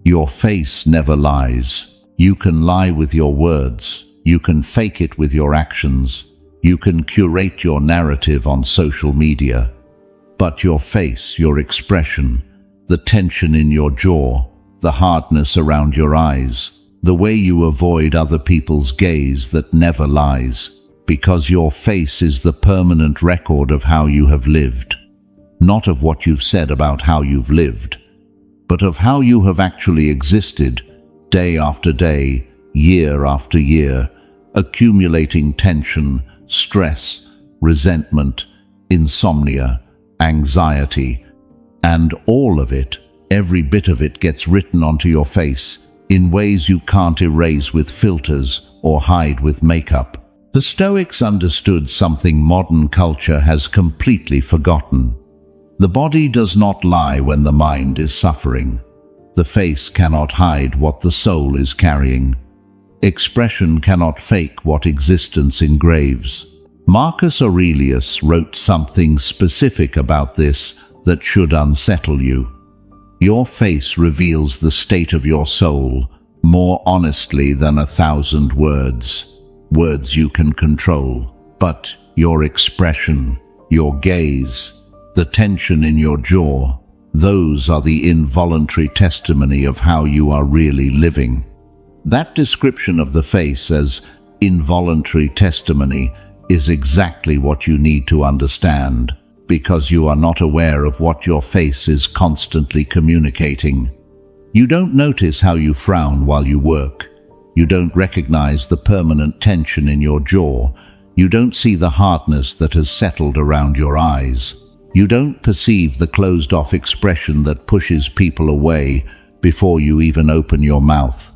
Your face never lies. You can lie with your words. You can fake it with your actions. You can curate your narrative on social media. But your face, your expression, the tension in your jaw, the hardness around your eyes, the way you avoid other people's gaze that never lies, because your face is the permanent record of how you have lived. Not of what you've said about how you've lived, but of how you have actually existed, day after day, year after year, accumulating tension, stress, resentment, insomnia, anxiety, and all of it, every bit of it gets written onto your face in ways you can't erase with filters or hide with makeup. The Stoics understood something modern culture has completely forgotten. The body does not lie when the mind is suffering. The face cannot hide what the soul is carrying. Expression cannot fake what existence engraves. Marcus Aurelius wrote something specific about this that should unsettle you. Your face reveals the state of your soul more honestly than 1,000 words. Words you can control, but your expression, your gaze, the tension in your jaw, those are the involuntary testimony of how you are really living. That description of the face as involuntary testimony is exactly what you need to understand, because you are not aware of what your face is constantly communicating. You don't notice how you frown while you work. You don't recognize the permanent tension in your jaw. You don't see the hardness that has settled around your eyes. You don't perceive the closed-off expression that pushes people away before you even open your mouth.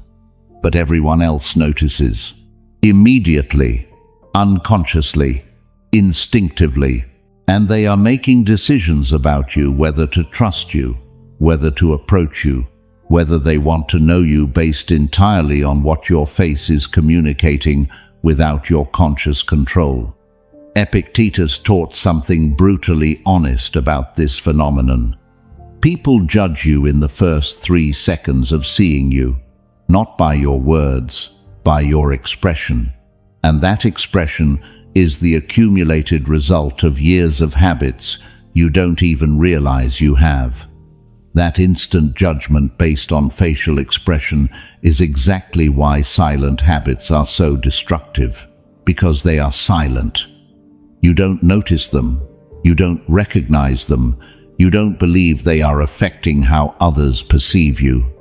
But everyone else notices. Immediately, unconsciously, instinctively, and they are making decisions about you, whether to trust you, whether to approach you, whether they want to know you based entirely on what your face is communicating without your conscious control. Epictetus taught something brutally honest about this phenomenon. People judge you in the first 3 seconds of seeing you, not by your words, by your expression. And that expression is the accumulated result of years of habits you don't even realize you have. That instant judgment based on facial expression is exactly why silent habits are so destructive, because they are silent. You don't notice them, you don't recognize them, you don't believe they are affecting how others perceive you.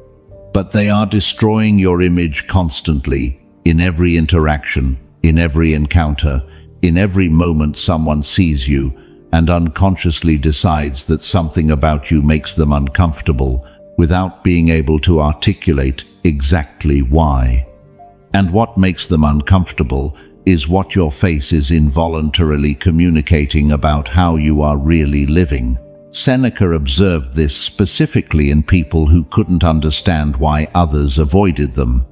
But they are destroying your image constantly, in every interaction, in every encounter, in every moment someone sees you and unconsciously decides that something about you makes them uncomfortable without being able to articulate exactly why. And what makes them uncomfortable is what your face is involuntarily communicating about how you are really living. Seneca observed this specifically in people who couldn't understand why others avoided them.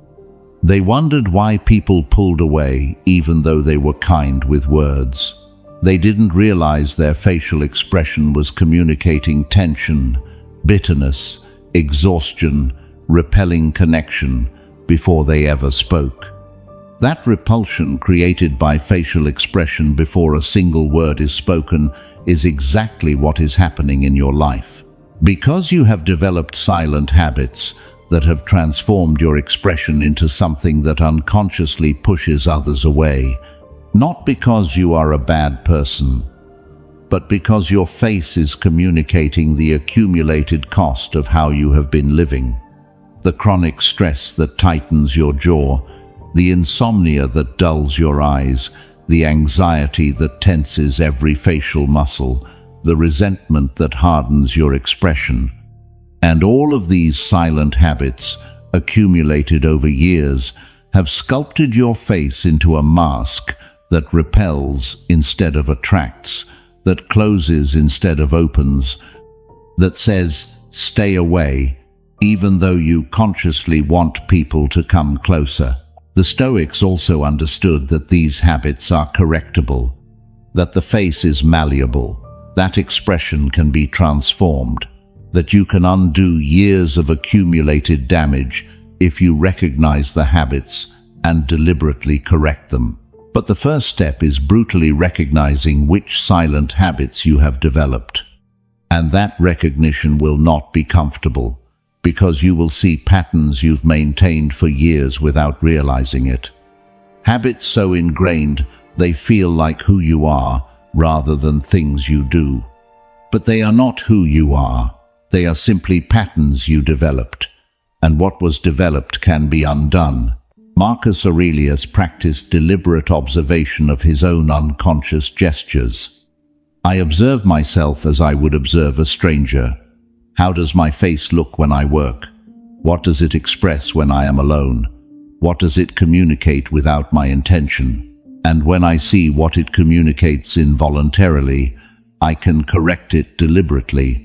They wondered why people pulled away even though they were kind with words. They didn't realize their facial expression was communicating tension, bitterness, exhaustion, repelling connection before they ever spoke. That repulsion created by facial expression before a single word is spoken is exactly what is happening in your life. Because you have developed silent habits that have transformed your expression into something that unconsciously pushes others away, not because you are a bad person, but because your face is communicating the accumulated cost of how you have been living. The chronic stress that tightens your jaw, the insomnia that dulls your eyes, the anxiety that tenses every facial muscle, the resentment that hardens your expression. And all of these silent habits, accumulated over years, have sculpted your face into a mask that repels instead of attracts, that closes instead of opens, that says, "Stay away," even though you consciously want people to come closer. The Stoics also understood that these habits are correctable, that the face is malleable, that expression can be transformed. that you can undo years of accumulated damage if you recognize the habits and deliberately correct them. But the first step is brutally recognizing which silent habits you have developed. And that recognition will not be comfortable, because you will see patterns you've maintained for years without realizing it. Habits so ingrained they feel like who you are rather than things you do. But they are not who you are. They are simply patterns you developed, and what was developed can be undone. Marcus Aurelius practiced deliberate observation of his own unconscious gestures. I observe myself as I would observe a stranger. How does my face look when I work? What does it express when I am alone? What does it communicate without my intention? And when I see what it communicates involuntarily, I can correct it deliberately.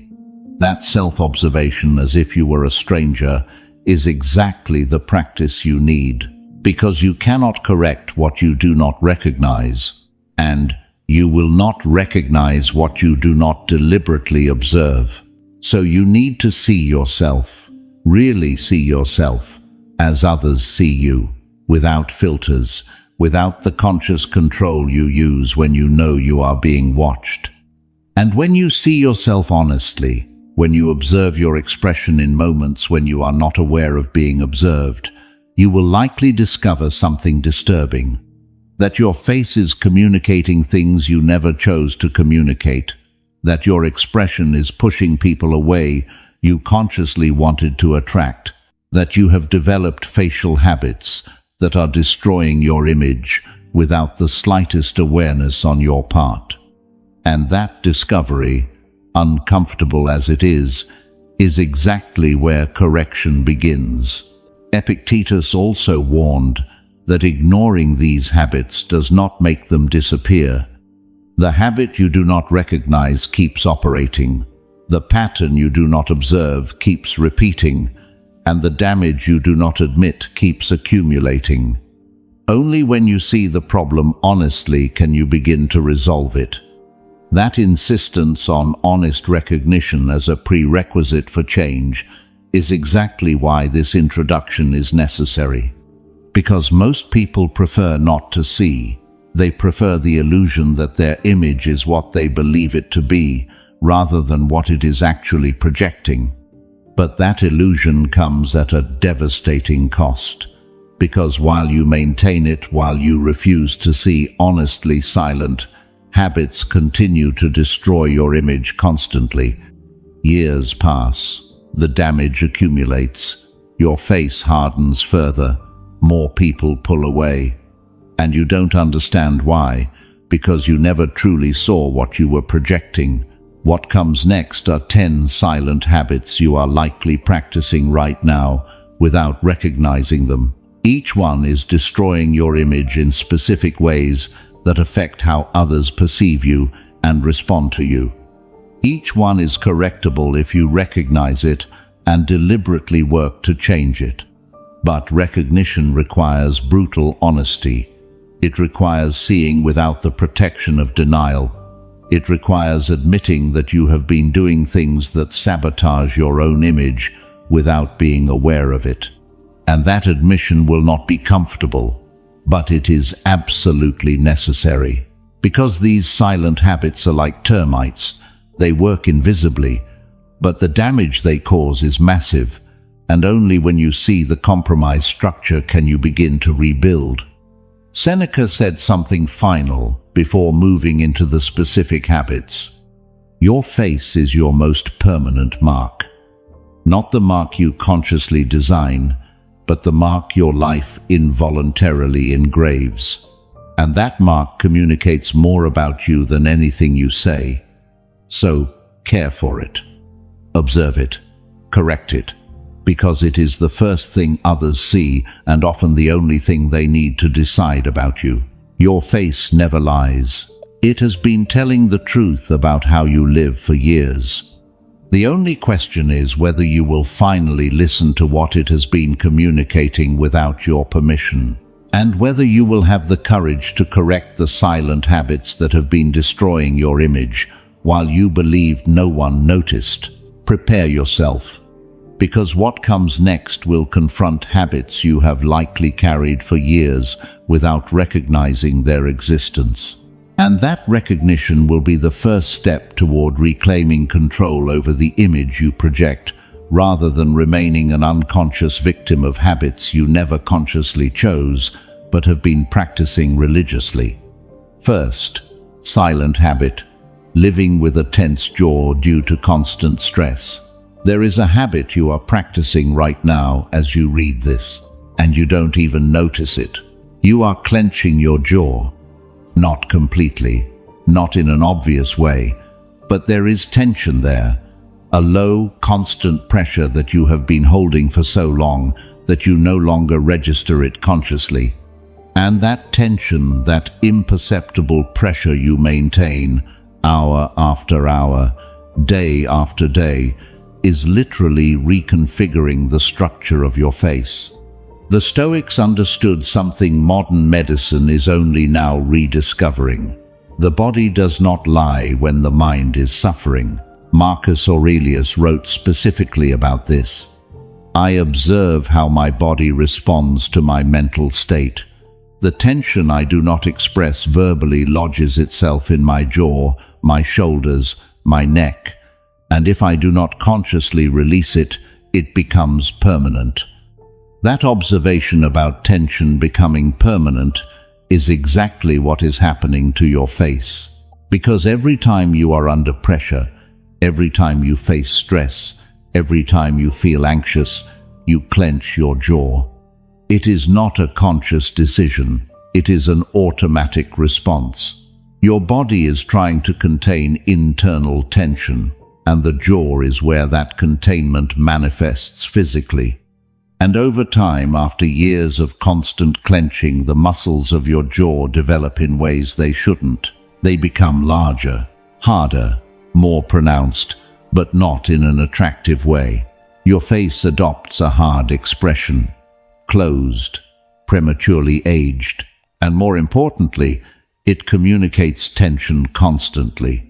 That self-observation, as if you were a stranger, is exactly the practice you need, because you cannot correct what you do not recognize, and you will not recognize what you do not deliberately observe. So you need to see yourself, really see yourself, as others see you, without filters, without the conscious control you use when you know you are being watched. And when you see yourself honestly, when you observe your expression in moments when you are not aware of being observed, you will likely discover something disturbing. That your face is communicating things you never chose to communicate. That your expression is pushing people away you consciously wanted to attract. That you have developed facial habits that are destroying your image without the slightest awareness on your part. And that discovery, uncomfortable as it is exactly where correction begins. Epictetus also warned that ignoring these habits does not make them disappear. The habit you do not recognize keeps operating. The pattern you do not observe keeps repeating, and the damage you do not admit keeps accumulating. Only when you see the problem honestly can you begin to resolve it. That insistence on honest recognition as a prerequisite for change is exactly why this introduction is necessary. Because most people prefer not to see. They prefer the illusion that their image is what they believe it to be, rather than what it is actually projecting. But that illusion comes at a devastating cost, because while you maintain it, while you refuse to see honestly silent, habits continue to destroy your image constantly. Years pass, the damage accumulates, your face hardens further, more people pull away, and you don't understand why, because you never truly saw what you were projecting. What comes next are 10 silent habits you are likely practicing right now without recognizing them. Each one is destroying your image in specific ways that affect how others perceive you and respond to you. Each one is correctable if you recognize it and deliberately work to change it. But recognition requires brutal honesty. It requires seeing without the protection of denial. It requires admitting that you have been doing things that sabotage your own image without being aware of it. And that admission will not be comfortable, but it is absolutely necessary. Because these silent habits are like termites, they work invisibly, but the damage they cause is massive, and only when you see the compromised structure can you begin to rebuild. Seneca said something final before moving into the specific habits. Your face is your most permanent mark. Not the mark you consciously design, but the mark your life involuntarily engraves. And that mark communicates more about you than anything you say. So, care for it. Observe it. Correct it. Because it is the first thing others see and often the only thing they need to decide about you. Your face never lies. It has been telling the truth about how you live for years. The only question is whether you will finally listen to what it has been communicating without your permission, and whether you will have the courage to correct the silent habits that have been destroying your image while you believed no one noticed. Prepare yourself, because what comes next will confront habits you have likely carried for years without recognizing their existence. And that recognition will be the first step toward reclaiming control over the image you project, rather than remaining an unconscious victim of habits you never consciously chose but have been practicing religiously. First, silent habit, living with a tense jaw due to constant stress. There is a habit you are practicing right now as you read this, and you don't even notice it. You are clenching your jaw. Not completely, not in an obvious way, but there is tension there. A low, constant pressure that you have been holding for so long that you no longer register it consciously. And that tension, that imperceptible pressure you maintain, hour after hour, day after day, is literally reconfiguring the structure of your face. The Stoics understood something modern medicine is only now rediscovering. The body does not lie when the mind is suffering. Marcus Aurelius wrote specifically about this. I observe how my body responds to my mental state. The tension I do not express verbally lodges itself in my jaw, my shoulders, my neck, and if I do not consciously release it, it becomes permanent. That observation about tension becoming permanent is exactly what is happening to your face. Because every time you are under pressure, every time you face stress, every time you feel anxious, you clench your jaw. It is not a conscious decision, it is an automatic response. Your body is trying to contain internal tension, and the jaw is where that containment manifests physically. And over time, after years of constant clenching, the muscles of your jaw develop in ways they shouldn't. They become larger, harder, more pronounced, but not in an attractive way. Your face adopts a hard expression, closed, prematurely aged, and more importantly, it communicates tension constantly.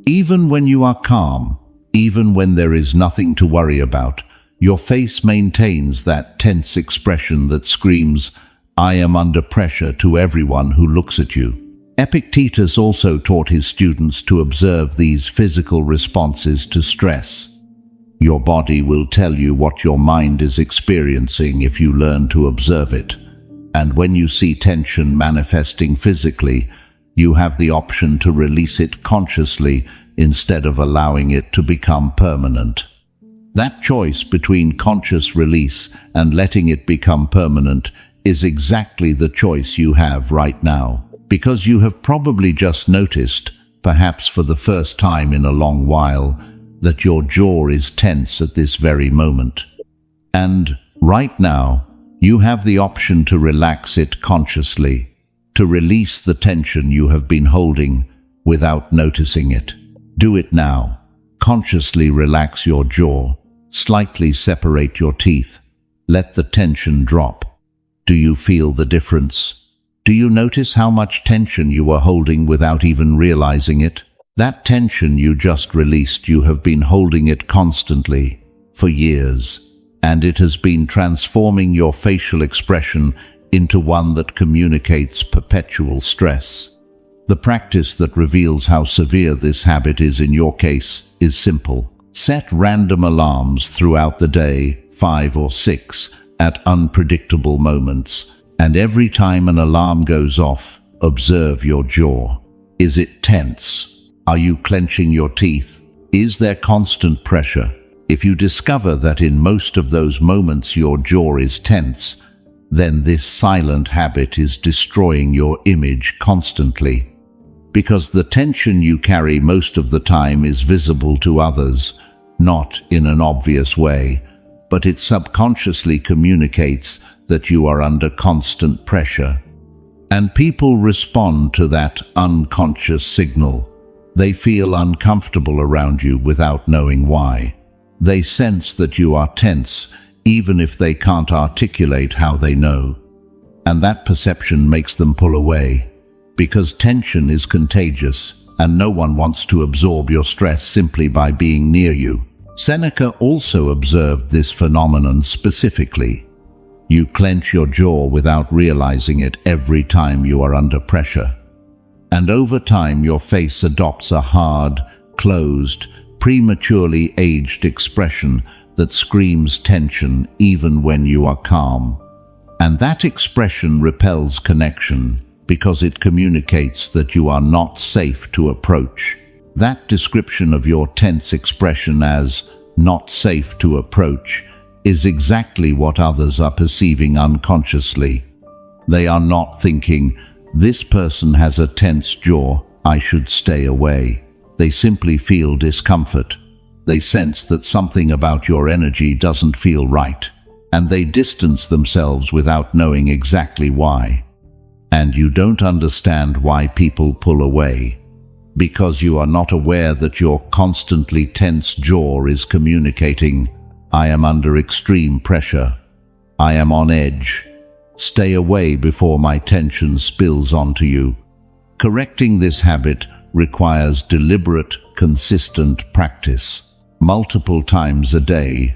Even when you are calm, even when there is nothing to worry about, your face maintains that tense expression that screams, I am under pressure, to everyone who looks at you. Epictetus also taught his students to observe these physical responses to stress. Your body will tell you what your mind is experiencing if you learn to observe it. And when you see tension manifesting physically, you have the option to release it consciously instead of allowing it to become permanent. That choice between conscious release and letting it become permanent is exactly the choice you have right now. Because you have probably just noticed, perhaps for the first time in a long while, that your jaw is tense at this very moment. And right now, you have the option to relax it consciously, to release the tension you have been holding without noticing it. Do it now. Consciously relax your jaw. Slightly separate your teeth. Let the tension drop. Do you feel the difference? Do you notice how much tension you are holding without even realizing it? That tension you just released, you have been holding it constantly for years, and it has been transforming your facial expression into one that communicates perpetual stress. The practice that reveals how severe this habit is in your case is simple. Set random alarms throughout the day, 5 or 6, at unpredictable moments. And every time an alarm goes off, observe your jaw. Is it tense? Are you clenching your teeth? Is there constant pressure? If you discover that in most of those moments your jaw is tense, then this silent habit is destroying your image constantly. Because the tension you carry most of the time is visible to others, not in an obvious way, but it subconsciously communicates that you are under constant pressure. And people respond to that unconscious signal. They feel uncomfortable around you without knowing why. They sense that you are tense, even if they can't articulate how they know. And that perception makes them pull away, because tension is contagious, and no one wants to absorb your stress simply by being near you. Seneca also observed this phenomenon specifically. You clench your jaw without realizing it every time you are under pressure. And over time your face adopts a hard, closed, prematurely aged expression that screams tension even when you are calm. And that expression repels connection because it communicates that you are not safe to approach. That description of your tense expression as not safe to approach is exactly what others are perceiving unconsciously. They are not thinking, "This person has a tense jaw, I should stay away." They simply feel discomfort. They sense that something about your energy doesn't feel right, and they distance themselves without knowing exactly why. And you don't understand why people pull away, because you are not aware that your constantly tense jaw is communicating, "I am under extreme pressure. I am on edge. Stay away before my tension spills onto you." Correcting this habit requires deliberate, consistent practice. Multiple times a day,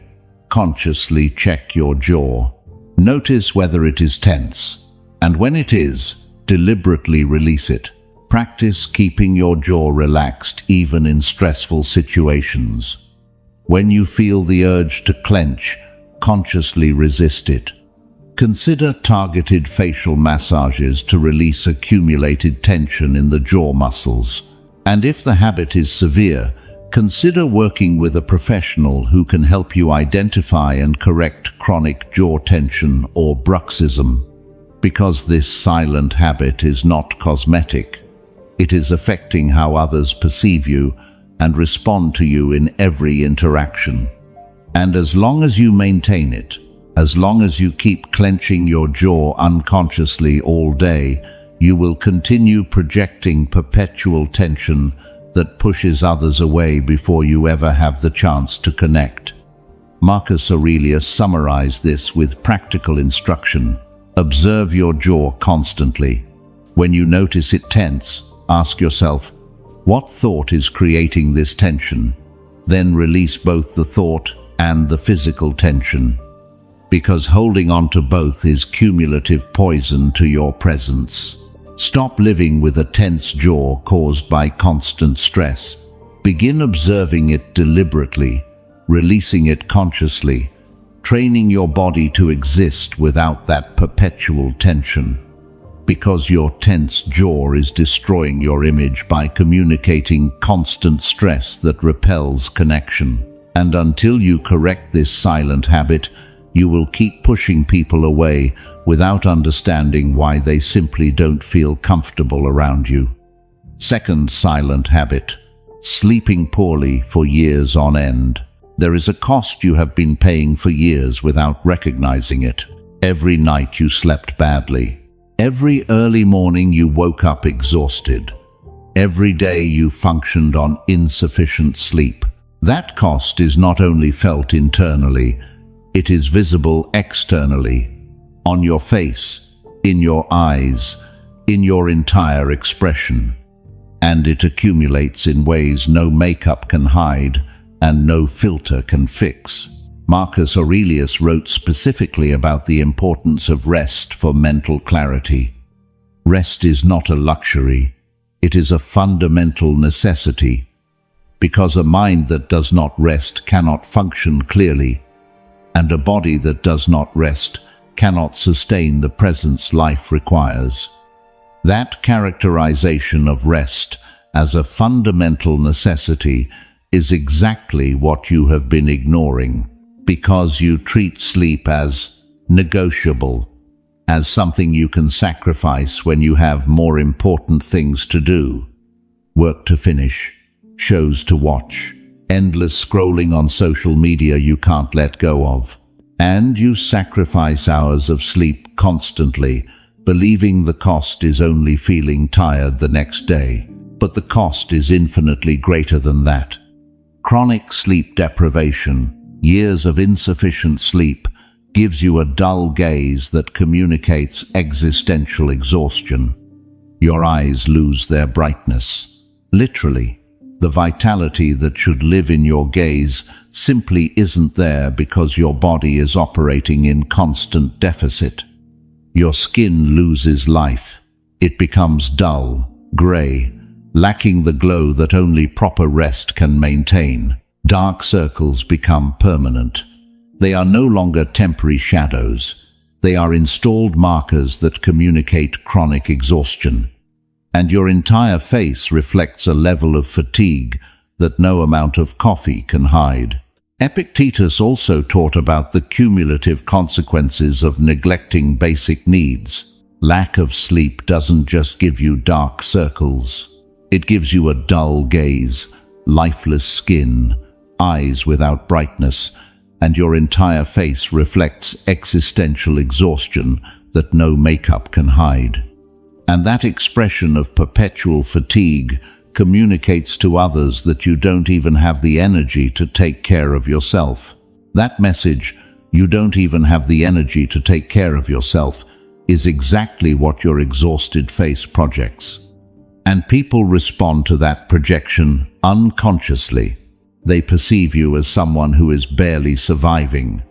consciously check your jaw. Notice whether it is tense, and when it is, deliberately release it. Practice keeping your jaw relaxed even in stressful situations. When you feel the urge to clench, consciously resist it. Consider targeted facial massages to release accumulated tension in the jaw muscles. And if the habit is severe, consider working with a professional who can help you identify and correct chronic jaw tension or bruxism. Because this silent habit is not cosmetic. It is affecting how others perceive you and respond to you in every interaction. And as long as you maintain it, as long as you keep clenching your jaw unconsciously all day, you will continue projecting perpetual tension that pushes others away before you ever have the chance to connect. Marcus Aurelius summarized this with practical instruction. Observe your jaw constantly. When you notice it tense, ask yourself, what thought is creating this tension? Then release both the thought and the physical tension. Because holding on to both is cumulative poison to your presence. Stop living with a tense jaw caused by constant stress. Begin observing it deliberately, releasing it consciously, training your body to exist without that perpetual tension. Because your tense jaw is destroying your image by communicating constant stress that repels connection. And until you correct this silent habit, you will keep pushing people away without understanding why they simply don't feel comfortable around you. Second silent habit: sleeping poorly for years on end. There is a cost you have been paying for years without recognizing it. Every night you slept badly. Every early morning you woke up exhausted. Every day you functioned on insufficient sleep. That cost is not only felt internally, it is visible externally, on your face, in your eyes, in your entire expression. And it accumulates in ways no makeup can hide and no filter can fix. Marcus Aurelius wrote specifically about the importance of rest for mental clarity. Rest is not a luxury, it is a fundamental necessity, because a mind that does not rest cannot function clearly, and a body that does not rest cannot sustain the presence life requires. That characterization of rest as a fundamental necessity is exactly what you have been ignoring, because you treat sleep as negotiable, as something you can sacrifice when you have more important things to do. Work to finish, shows to watch, endless scrolling on social media you can't let go of. And you sacrifice hours of sleep constantly, believing the cost is only feeling tired the next day. But the cost is infinitely greater than that. Chronic sleep deprivation, years of insufficient sleep, gives you a dull gaze that communicates existential exhaustion. Your eyes lose their brightness, literally. The vitality that should live in your gaze simply isn't there because your body is operating in constant deficit. Your skin loses life. It becomes dull, grey, lacking the glow that only proper rest can maintain. Dark circles become permanent. They are no longer temporary shadows. They are installed markers that communicate chronic exhaustion. And your entire face reflects a level of fatigue that no amount of coffee can hide. Epictetus also taught about the cumulative consequences of neglecting basic needs. Lack of sleep doesn't just give you dark circles. It gives you a dull gaze, lifeless skin, eyes without brightness, and your entire face reflects existential exhaustion that no makeup can hide. And that expression of perpetual fatigue communicates to others that you don't even have the energy to take care of yourself. That message, you don't even have the energy to take care of yourself, is exactly what your exhausted face projects. And people respond to that projection unconsciously. They perceive you as someone who is barely surviving,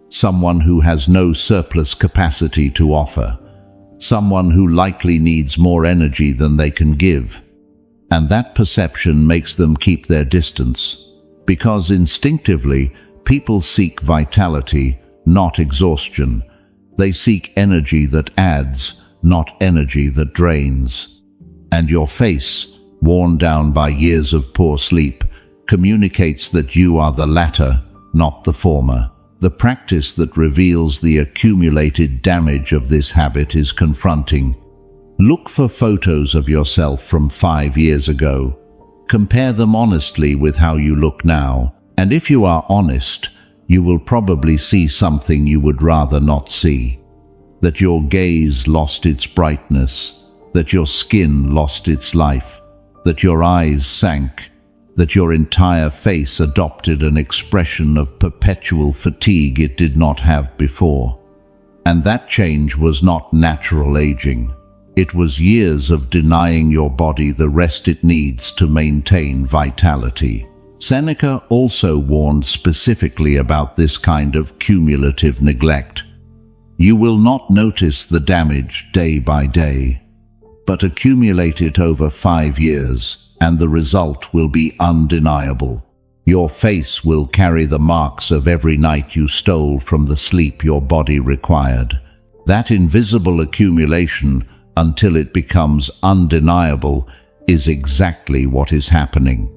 someone who has no surplus capacity to offer, someone who likely needs more energy than they can give. And that perception makes them keep their distance, because instinctively people seek vitality, not exhaustion. They seek energy that adds, not energy that drains. And your face, worn down by years of poor sleep, communicates that you are the latter, not the former. The practice that reveals the accumulated damage of this habit is confronting. Look for photos of yourself from 5 years ago. Compare them honestly with how you look now, and if you are honest, you will probably see something you would rather not see. That your gaze lost its brightness, that your skin lost its life, that your eyes sank, that your entire face adopted an expression of perpetual fatigue it did not have before. And that change was not natural aging. It was years of denying your body the rest it needs to maintain vitality. Seneca also warned specifically about this kind of cumulative neglect. You will not notice the damage day by day, but accumulate it over 5 years, and the result will be undeniable. Your face will carry the marks of every night you stole from the sleep your body required. That invisible accumulation, until it becomes undeniable, is exactly what is happening.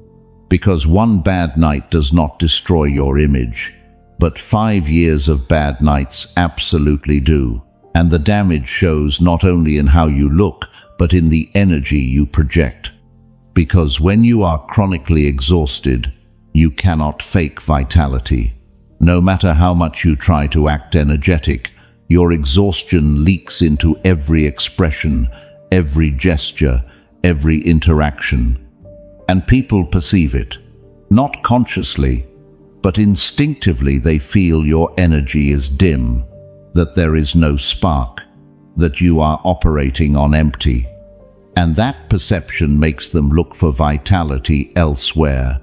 Because one bad night does not destroy your image, but 5 years of bad nights absolutely do. And the damage shows not only in how you look, but in the energy you project. Because when you are chronically exhausted, you cannot fake vitality. No matter how much you try to act energetic, your exhaustion leaks into every expression, every gesture, every interaction. And people perceive it. Not consciously, but instinctively they feel your energy is dim, that there is no spark, that you are operating on empty. And that perception makes them look for vitality elsewhere,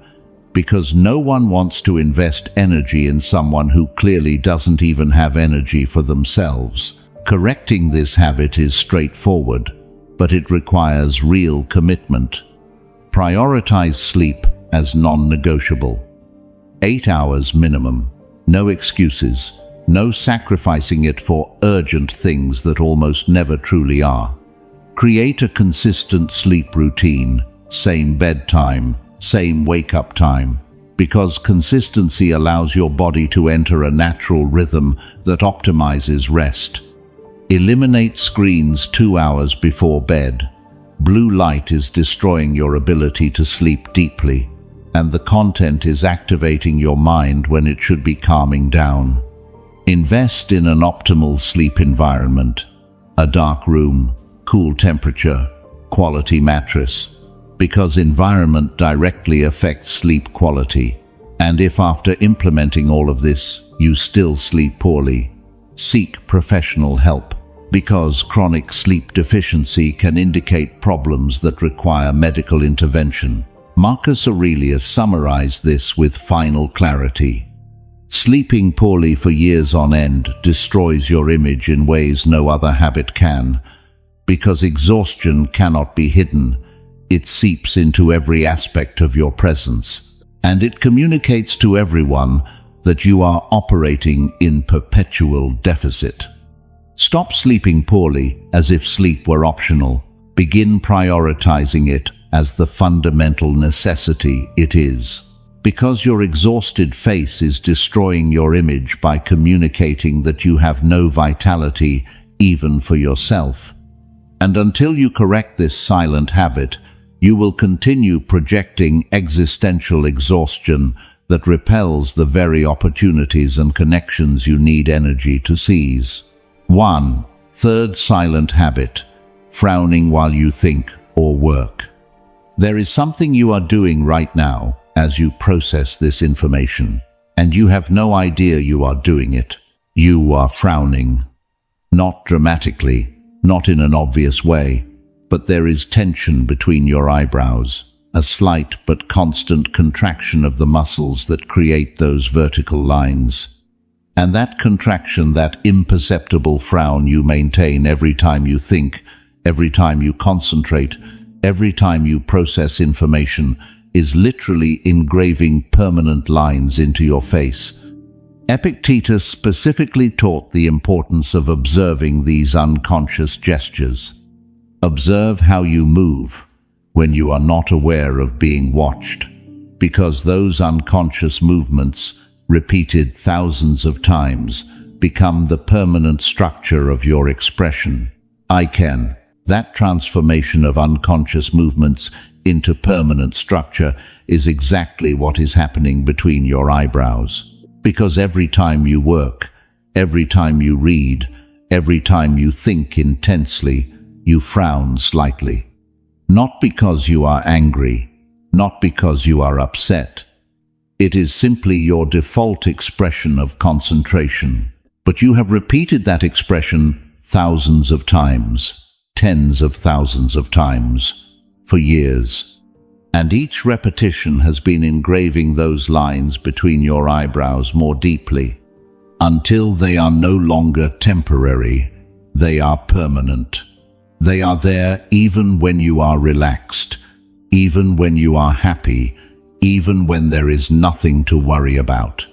because no one wants to invest energy in someone who clearly doesn't even have energy for themselves. Correcting this habit is straightforward, but it requires real commitment. Prioritize sleep as non-negotiable. 8 hours minimum. No excuses. No sacrificing it for urgent things that almost never truly are. Create a consistent sleep routine, same bedtime, same wake-up time, because consistency allows your body to enter a natural rhythm that optimizes rest. Eliminate screens 2 hours before bed. Blue light is destroying your ability to sleep deeply, and the content is activating your mind when it should be calming down. Invest in an optimal sleep environment, a dark room, cool temperature, quality mattress, because environment directly affects sleep quality. And if after implementing all of this, you still sleep poorly, seek professional help, because chronic sleep deficiency can indicate problems that require medical intervention. Marcus Aurelius summarized this with final clarity. Sleeping poorly for years on end destroys your image in ways no other habit can. Because exhaustion cannot be hidden, it seeps into every aspect of your presence, and it communicates to everyone that you are operating in perpetual deficit. Stop sleeping poorly as if sleep were optional. Begin prioritizing it as the fundamental necessity it is. Because your exhausted face is destroying your image by communicating that you have no vitality even for yourself. And until you correct this silent habit, you will continue projecting existential exhaustion that repels the very opportunities and connections you need energy to seize. 1. Third silent habit: frowning while you think or work. There is something you are doing right now as you process this information, and you have no idea you are doing it. You are frowning. Not dramatically, not in an obvious way, but there is tension between your eyebrows, a slight but constant contraction of the muscles that create those vertical lines. And that contraction, that imperceptible frown you maintain every time you think, every time you concentrate, every time you process information, is literally engraving permanent lines into your face. Epictetus specifically taught the importance of observing these unconscious gestures. Observe how you move when you are not aware of being watched, because those unconscious movements, repeated thousands of times, become the permanent structure of your expression. That transformation of unconscious movements into permanent structure is exactly what is happening between your eyebrows. Because every time you work, every time you read, every time you think intensely, you frown slightly. Not because you are angry, not because you are upset. It is simply your default expression of concentration. But you have repeated that expression thousands of times, tens of thousands of times, for years. And each repetition has been engraving those lines between your eyebrows more deeply, until they are no longer temporary, they are permanent. They are there even when you are relaxed, even when you are happy, even when there is nothing to worry about.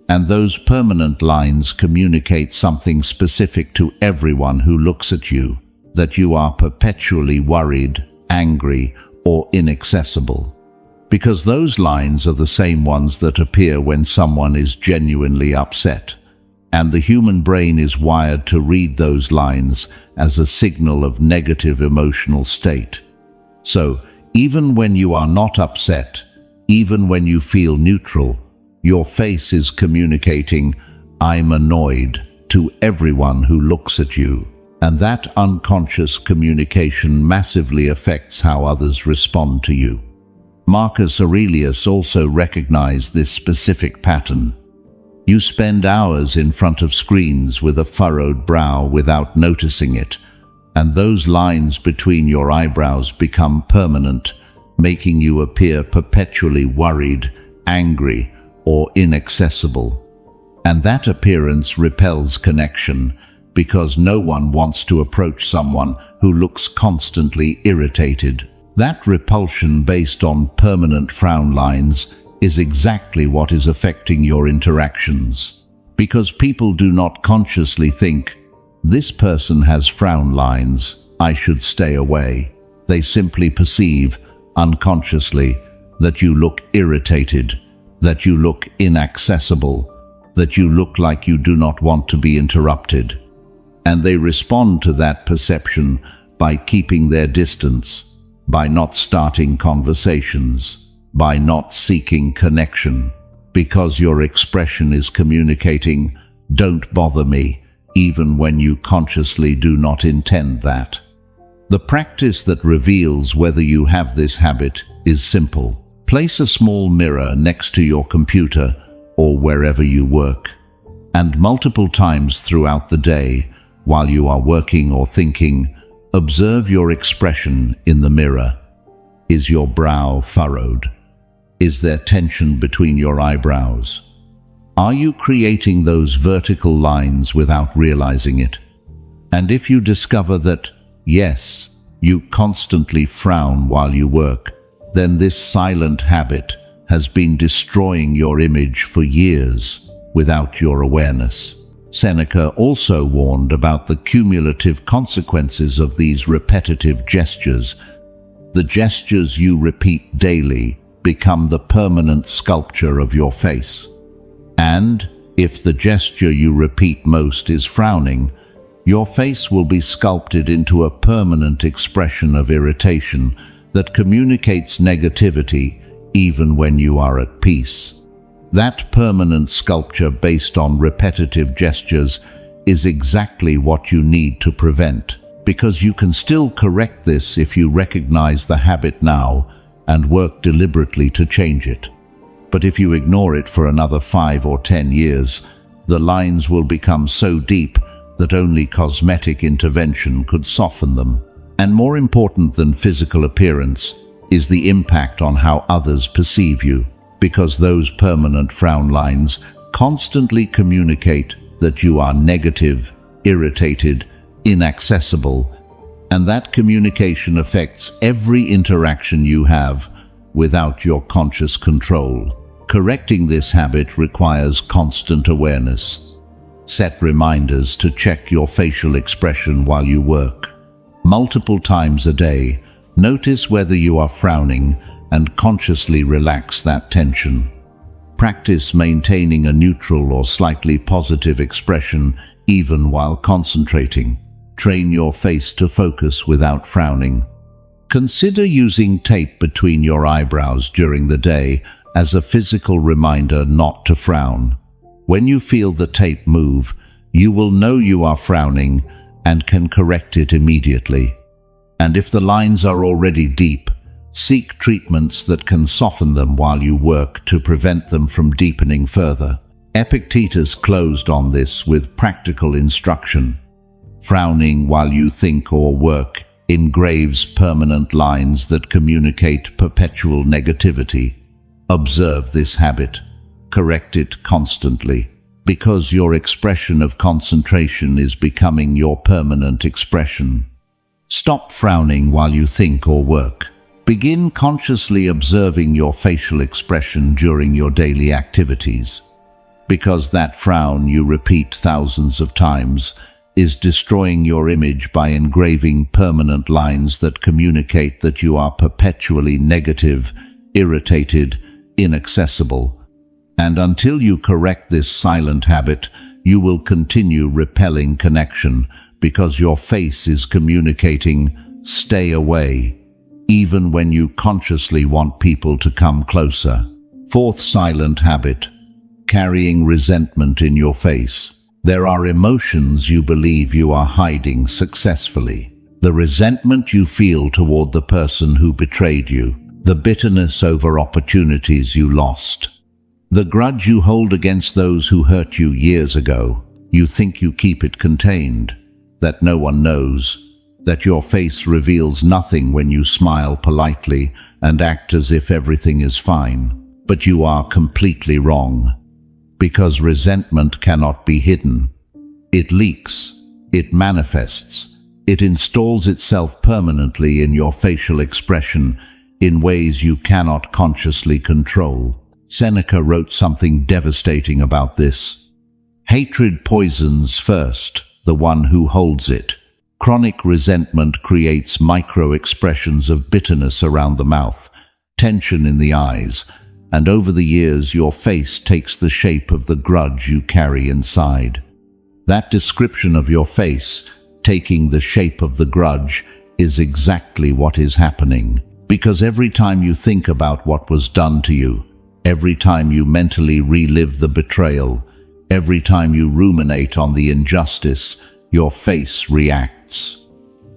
And those permanent lines communicate something specific to everyone who looks at you, that you are perpetually worried, angry, or inaccessible. Because those lines are the same ones that appear when someone is genuinely upset. And the human brain is wired to read those lines as a signal of negative emotional state. So, even when you are not upset, even when you feel neutral, your face is communicating, "I'm annoyed," to everyone who looks at you. And that unconscious communication massively affects how others respond to you. Marcus Aurelius also recognized this specific pattern. You spend hours in front of screens with a furrowed brow without noticing it, and those lines between your eyebrows become permanent, making you appear perpetually worried, angry, or inaccessible. And that appearance repels connection, because no one wants to approach someone who looks constantly irritated. That repulsion based on permanent frown lines is exactly what is affecting your interactions. Because people do not consciously think, "This person has frown lines, I should stay away." They simply perceive, unconsciously, that you look irritated, that you look inaccessible, that you look like you do not want to be interrupted. And they respond to that perception by keeping their distance, by not starting conversations, by not seeking connection, because your expression is communicating, "Don't bother me," even when you consciously do not intend that. The practice that reveals whether you have this habit is simple. Place a small mirror next to your computer or wherever you work, and multiple times throughout the day, while you are working or thinking, observe your expression in the mirror. Is your brow furrowed? Is there tension between your eyebrows? Are you creating those vertical lines without realizing it? And if you discover that, yes, you constantly frown while you work, then this silent habit has been destroying your image for years without your awareness. Seneca also warned about the cumulative consequences of these repetitive gestures. The gestures you repeat daily become the permanent sculpture of your face. And if the gesture you repeat most is frowning, your face will be sculpted into a permanent expression of irritation that communicates negativity even when you are at peace. That permanent sculpture based on repetitive gestures is exactly what you need to prevent, because you can still correct this if you recognize the habit now and work deliberately to change it. But if you ignore it for another 5 or 10 years, the lines will become so deep that only cosmetic intervention could soften them. And more important than physical appearance is the impact on how others perceive you, because those permanent frown lines constantly communicate that you are negative, irritated, inaccessible, and that communication affects every interaction you have without your conscious control. Correcting this habit requires constant awareness. Set reminders to check your facial expression while you work. Multiple times a day, notice whether you are frowning and consciously relax that tension. Practice maintaining a neutral or slightly positive expression even while concentrating. Train your face to focus without frowning. Consider using tape between your eyebrows during the day as a physical reminder not to frown. When you feel the tape move, you will know you are frowning and can correct it immediately. And if the lines are already deep, seek treatments that can soften them while you work to prevent them from deepening further. Epictetus closed on this with practical instruction. Frowning while you think or work engraves permanent lines that communicate perpetual negativity. Observe this habit. Correct it constantly, because your expression of concentration is becoming your permanent expression. Stop frowning while you think or work. Begin consciously observing your facial expression during your daily activities, because that frown you repeat thousands of times is destroying your image by engraving permanent lines that communicate that you are perpetually negative, irritated, inaccessible. And until you correct this silent habit, you will continue repelling connection, because your face is communicating, stay away, even when you consciously want people to come closer. Fourth silent habit, carrying resentment in your face. There are emotions you believe you are hiding successfully. The resentment you feel toward the person who betrayed you, the bitterness over opportunities you lost, the grudge you hold against those who hurt you years ago. You think you keep it contained, that no one knows, that your face reveals nothing when you smile politely and act as if everything is fine. But you are completely wrong, because resentment cannot be hidden. It leaks, it manifests, it installs itself permanently in your facial expression in ways you cannot consciously control. Seneca wrote something devastating about this. Hatred poisons first the one who holds it. Chronic resentment creates micro-expressions of bitterness around the mouth, tension in the eyes, and over the years your face takes the shape of the grudge you carry inside. That description of your face taking the shape of the grudge is exactly what is happening, because every time you think about what was done to you, every time you mentally relive the betrayal, every time you ruminate on the injustice, your face reacts.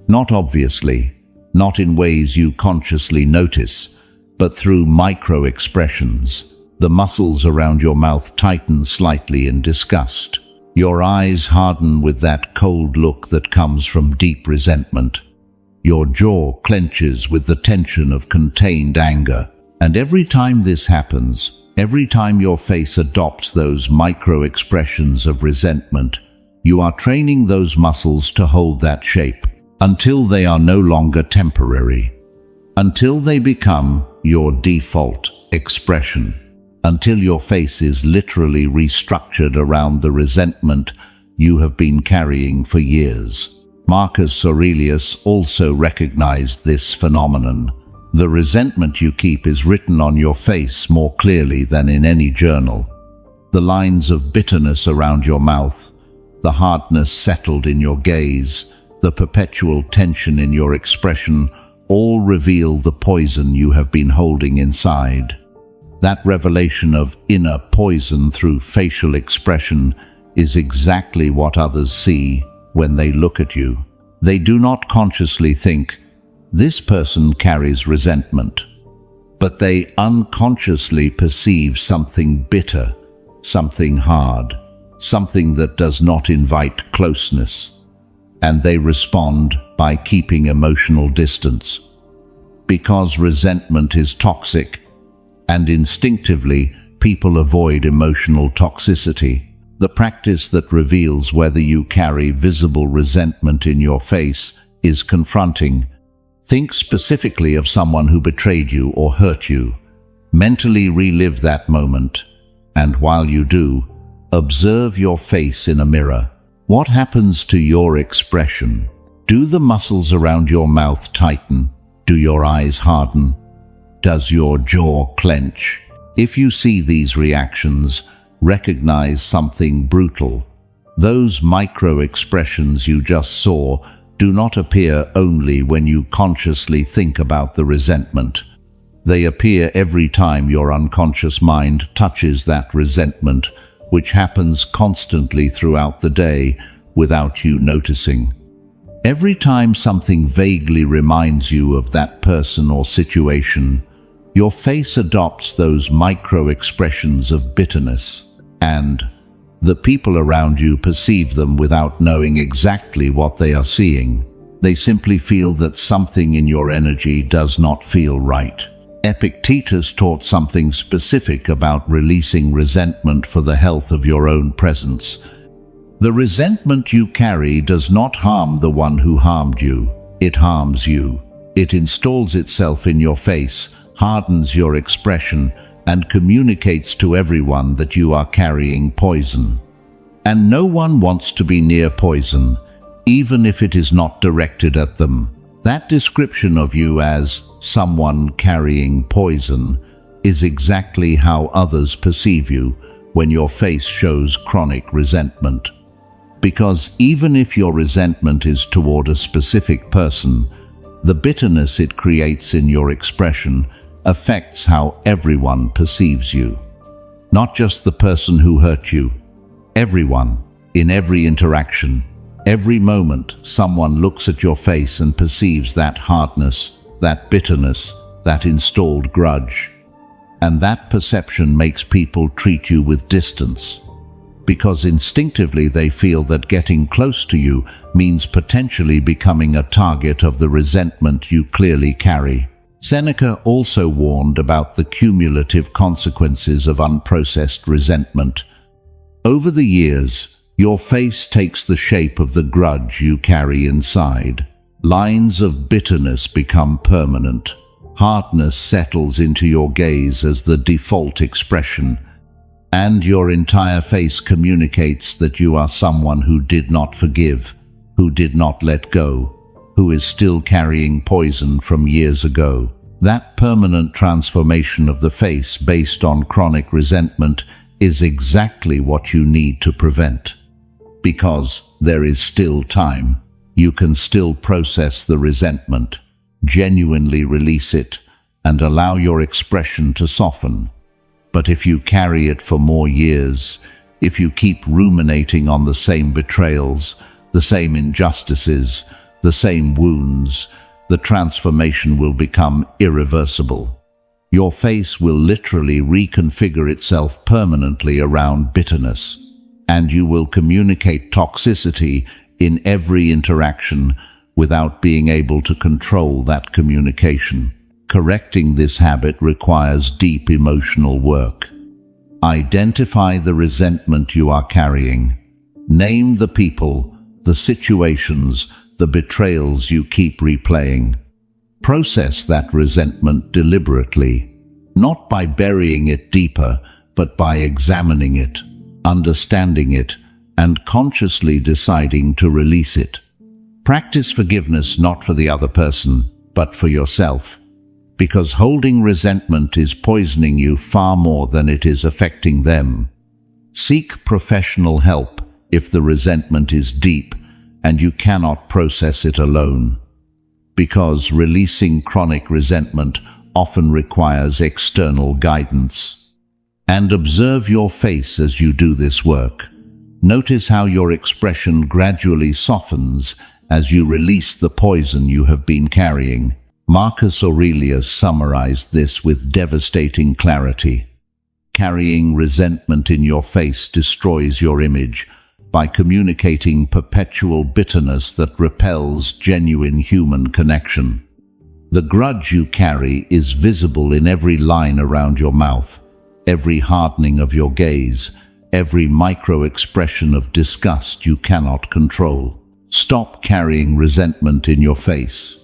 Not obviously, not in ways you consciously notice, but through micro-expressions. The muscles around your mouth tighten slightly in disgust. Your eyes harden with that cold look that comes from deep resentment. Your jaw clenches with the tension of contained anger. And every time this happens, every time your face adopts those micro-expressions of resentment, you are training those muscles to hold that shape until they are no longer temporary, until they become your default expression, until your face is literally restructured around the resentment you have been carrying for years. Marcus Aurelius also recognized this phenomenon. The resentment you keep is written on your face more clearly than in any journal. The lines of bitterness around your mouth, the hardness settled in your gaze, the perpetual tension in your expression, all reveal the poison you have been holding inside. That revelation of inner poison through facial expression is exactly what others see when they look at you. They do not consciously think, "This person carries resentment," but they unconsciously perceive something bitter, something hard, something that does not invite closeness, and they respond by keeping emotional distance. Because resentment is toxic, and instinctively people avoid emotional toxicity. The practice that reveals whether you carry visible resentment in your face is confronting. Think specifically of someone who betrayed you or hurt you. Mentally relive that moment, and while you do, observe your face in a mirror. What happens to your expression? Do the muscles around your mouth tighten? Do your eyes harden? Does your jaw clench? If you see these reactions, recognize something brutal. Those micro-expressions you just saw do not appear only when you consciously think about the resentment. They appear every time your unconscious mind touches that resentment, which happens constantly throughout the day without you noticing. Every time something vaguely reminds you of that person or situation, your face adopts those micro-expressions of bitterness, and the people around you perceive them without knowing exactly what they are seeing. They simply feel that something in your energy does not feel right. Epictetus taught something specific about releasing resentment for the health of your own presence. The resentment you carry does not harm the one who harmed you. It harms you. It installs itself in your face, hardens your expression, and communicates to everyone that you are carrying poison. And no one wants to be near poison, even if it is not directed at them. That description of you as someone carrying poison is exactly how others perceive you when your face shows chronic resentment. Because even if your resentment is toward a specific person, the bitterness it creates in your expression affects how everyone perceives you. Not just the person who hurt you. Everyone, in every interaction, every moment, someone looks at your face and perceives that hardness, that bitterness, that installed grudge. And that perception makes people treat you with distance, because instinctively they feel that getting close to you means potentially becoming a target of the resentment you clearly carry. Seneca also warned about the cumulative consequences of unprocessed resentment. Over the years, your face takes the shape of the grudge you carry inside. Lines of bitterness become permanent. Hardness settles into your gaze as the default expression, and your entire face communicates that you are someone who did not forgive, who did not let go, who is still carrying poison from years ago. That permanent transformation of the face based on chronic resentment is exactly what you need to prevent. Because there is still time. You can still process the resentment, genuinely release it, and allow your expression to soften. But if you carry it for more years, if you keep ruminating on the same betrayals, the same injustices, the same wounds, the transformation will become irreversible. Your face will literally reconfigure itself permanently around bitterness, and you will communicate toxicity in every interaction without being able to control that communication. Correcting this habit requires deep emotional work. Identify the resentment you are carrying. Name the people, the situations, the betrayals you keep replaying. Process that resentment deliberately, not by burying it deeper, but by examining it, understanding it, and consciously deciding to release it. Practice forgiveness not for the other person, but for yourself, because holding resentment is poisoning you far more than it is affecting them. Seek professional help if the resentment is deep and you cannot process it alone, because releasing chronic resentment often requires external guidance. And observe your face as you do this work. Notice how your expression gradually softens as you release the poison you have been carrying. Marcus Aurelius summarized this with devastating clarity. Carrying resentment in your face destroys your image by communicating perpetual bitterness that repels genuine human connection. The grudge you carry is visible in every line around your mouth, every hardening of your gaze, every micro-expression of disgust you cannot control. Stop carrying resentment in your face,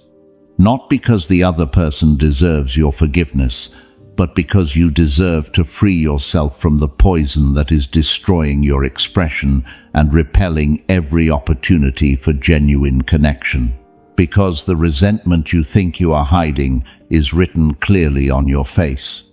not because the other person deserves your forgiveness, but because you deserve to free yourself from the poison that is destroying your expression and repelling every opportunity for genuine connection. Because the resentment you think you are hiding is written clearly on your face.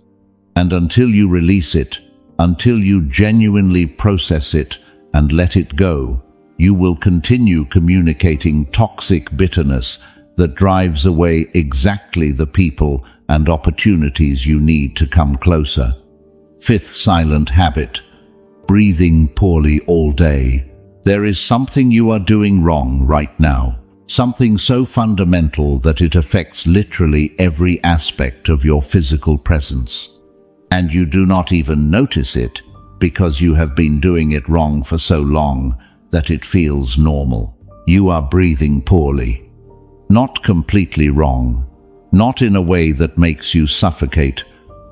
And until you release it, until you genuinely process it and let it go, you will continue communicating toxic bitterness that drives away exactly the people and opportunities you need to come closer. Fifth silent habit: breathing poorly all day. There is something you are doing wrong right now, something so fundamental that it affects literally every aspect of your physical presence. And you do not even notice it because you have been doing it wrong for so long that it feels normal. You are breathing poorly. Not completely wrong, not in a way that makes you suffocate,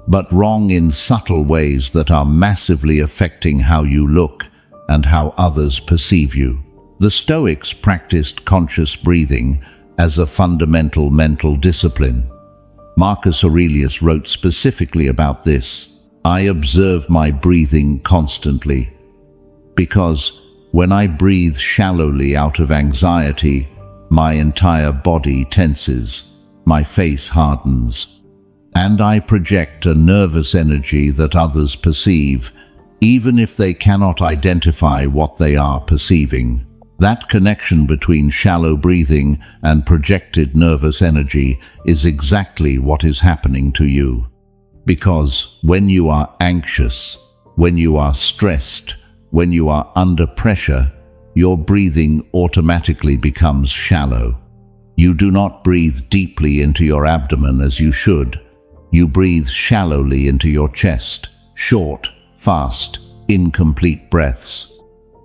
but wrong in subtle ways that are massively affecting how you look and how others perceive you. The Stoics practiced conscious breathing as a fundamental mental discipline. Marcus Aurelius wrote specifically about this. I observe my breathing constantly, because when I breathe shallowly out of anxiety, my entire body tenses, my face hardens, and I project a nervous energy that others perceive, even if they cannot identify what they are perceiving. That connection between shallow breathing and projected nervous energy is exactly what is happening to you. Because when you are anxious, when you are stressed, when you are under pressure, your breathing automatically becomes shallow. You do not breathe deeply into your abdomen as you should. You breathe shallowly into your chest, short, fast, incomplete breaths.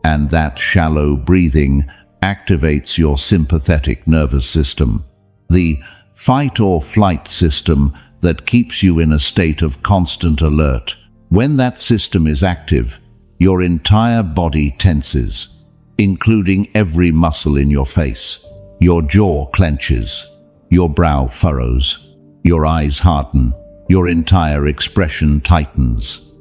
And that shallow breathing activates your sympathetic nervous system, the fight or flight system that keeps you in a state of constant alert. When that system is active, your entire body tenses, including every muscle in your face. Your jaw clenches, your brow furrows, your eyes harden, your entire expression tightens,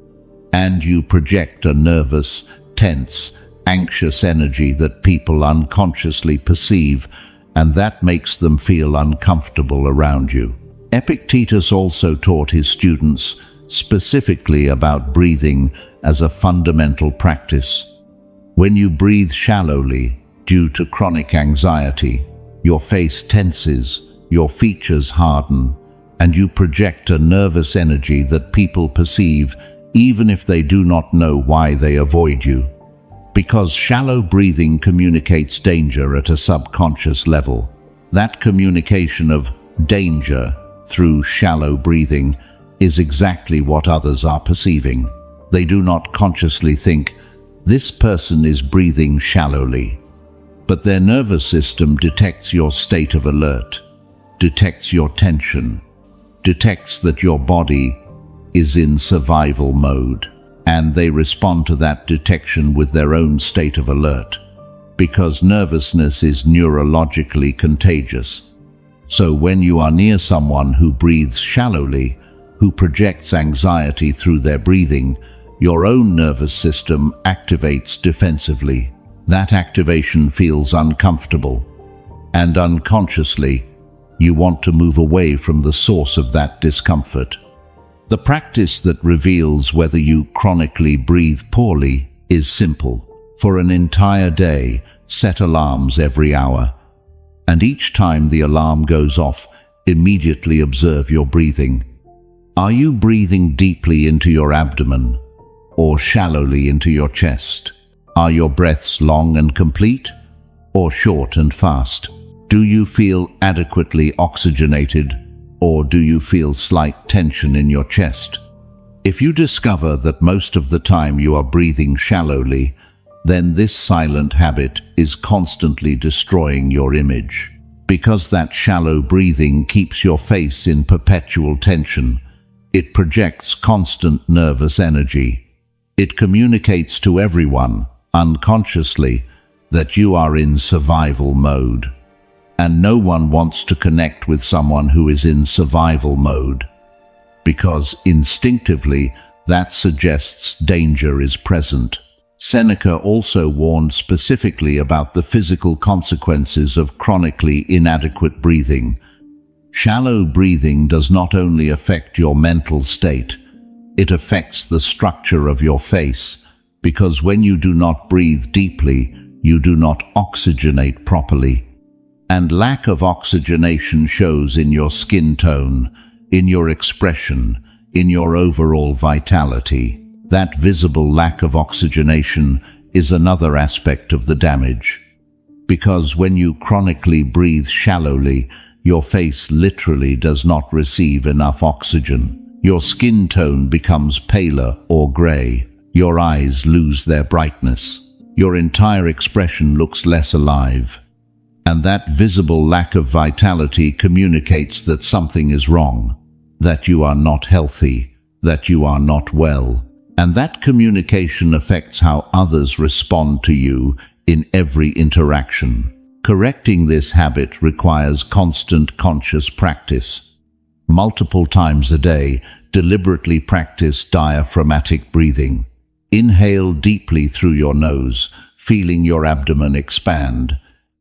and you project a nervous, tense, anxious energy that people unconsciously perceive, and that makes them feel uncomfortable around you. Epictetus also taught his students specifically about breathing as a fundamental practice. When you breathe shallowly due to chronic anxiety, your face tenses, your features harden, and you project a nervous energy that people perceive even if they do not know why they avoid you. Because shallow breathing communicates danger at a subconscious level. That communication of danger through shallow breathing is exactly what others are perceiving. They do not consciously think, this person is breathing shallowly. but their nervous system detects your state of alert, detects your tension, detects that your body is in survival mode, and they respond to that detection with their own state of alert, because nervousness is neurologically contagious. So when you are near someone who breathes shallowly, who projects anxiety through their breathing, your own nervous system activates defensively. That activation feels uncomfortable, and unconsciously, you want to move away from the source of that discomfort. The practice that reveals whether you chronically breathe poorly is simple. For an entire day, set alarms every hour, and each time the alarm goes off, immediately observe your breathing. Are you breathing deeply into your abdomen or shallowly into your chest? Are your breaths long and complete or short and fast? Do you feel adequately oxygenated or do you feel slight tension in your chest? If you discover that most of the time you are breathing shallowly, then this silent habit is constantly destroying your image. Because that shallow breathing keeps your face in perpetual tension, it projects constant nervous energy. It communicates to everyone, unconsciously, that you are in survival mode. And no one wants to connect with someone who is in survival mode, because instinctively that suggests danger is present. Seneca also warned specifically about the physical consequences of chronically inadequate breathing. Shallow breathing does not only affect your mental state, it affects the structure of your face, because when you do not breathe deeply, you do not oxygenate properly. And lack of oxygenation shows in your skin tone, in your expression, in your overall vitality. That visible lack of oxygenation is another aspect of the damage. Because when you chronically breathe shallowly, your face literally does not receive enough oxygen. Your skin tone becomes paler or gray. Your eyes lose their brightness. Your entire expression looks less alive. And that visible lack of vitality communicates that something is wrong, that you are not healthy, that you are not well. And that communication affects how others respond to you in every interaction. Correcting this habit requires constant conscious practice. Multiple times a day, deliberately practice diaphragmatic breathing. Inhale deeply through your nose, feeling your abdomen expand.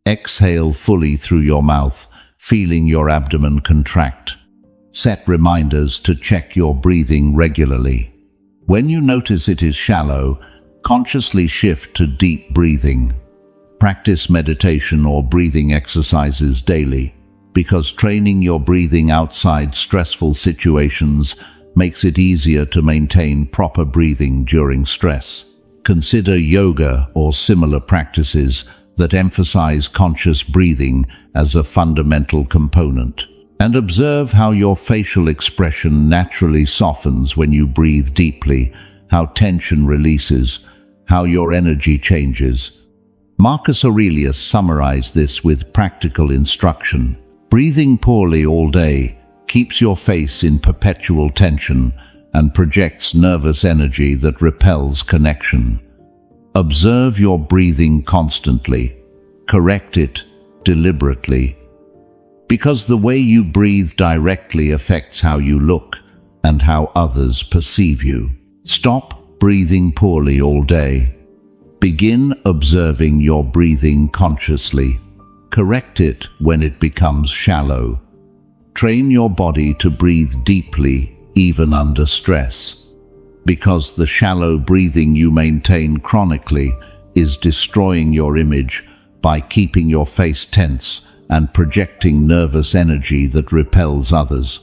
Exhale fully through your mouth, feeling your abdomen contract. Set reminders to check your breathing regularly. When you notice it is shallow, consciously shift to deep breathing. Practice meditation or breathing exercises daily, because training your breathing outside stressful situations makes it easier to maintain proper breathing during stress. Consider yoga or similar practices that emphasize conscious breathing as a fundamental component. And observe how your facial expression naturally softens when you breathe deeply, how tension releases, how your energy changes. Marcus Aurelius summarized this with practical instruction. Breathing poorly all day keeps your face in perpetual tension and projects nervous energy that repels connection. Observe your breathing constantly. Correct it deliberately. Because the way you breathe directly affects how you look and how others perceive you. Stop breathing poorly all day. Begin observing your breathing consciously. Correct it when it becomes shallow. Train your body to breathe deeply, even under stress. Because the shallow breathing you maintain chronically is destroying your image by keeping your face tense and projecting nervous energy that repels others.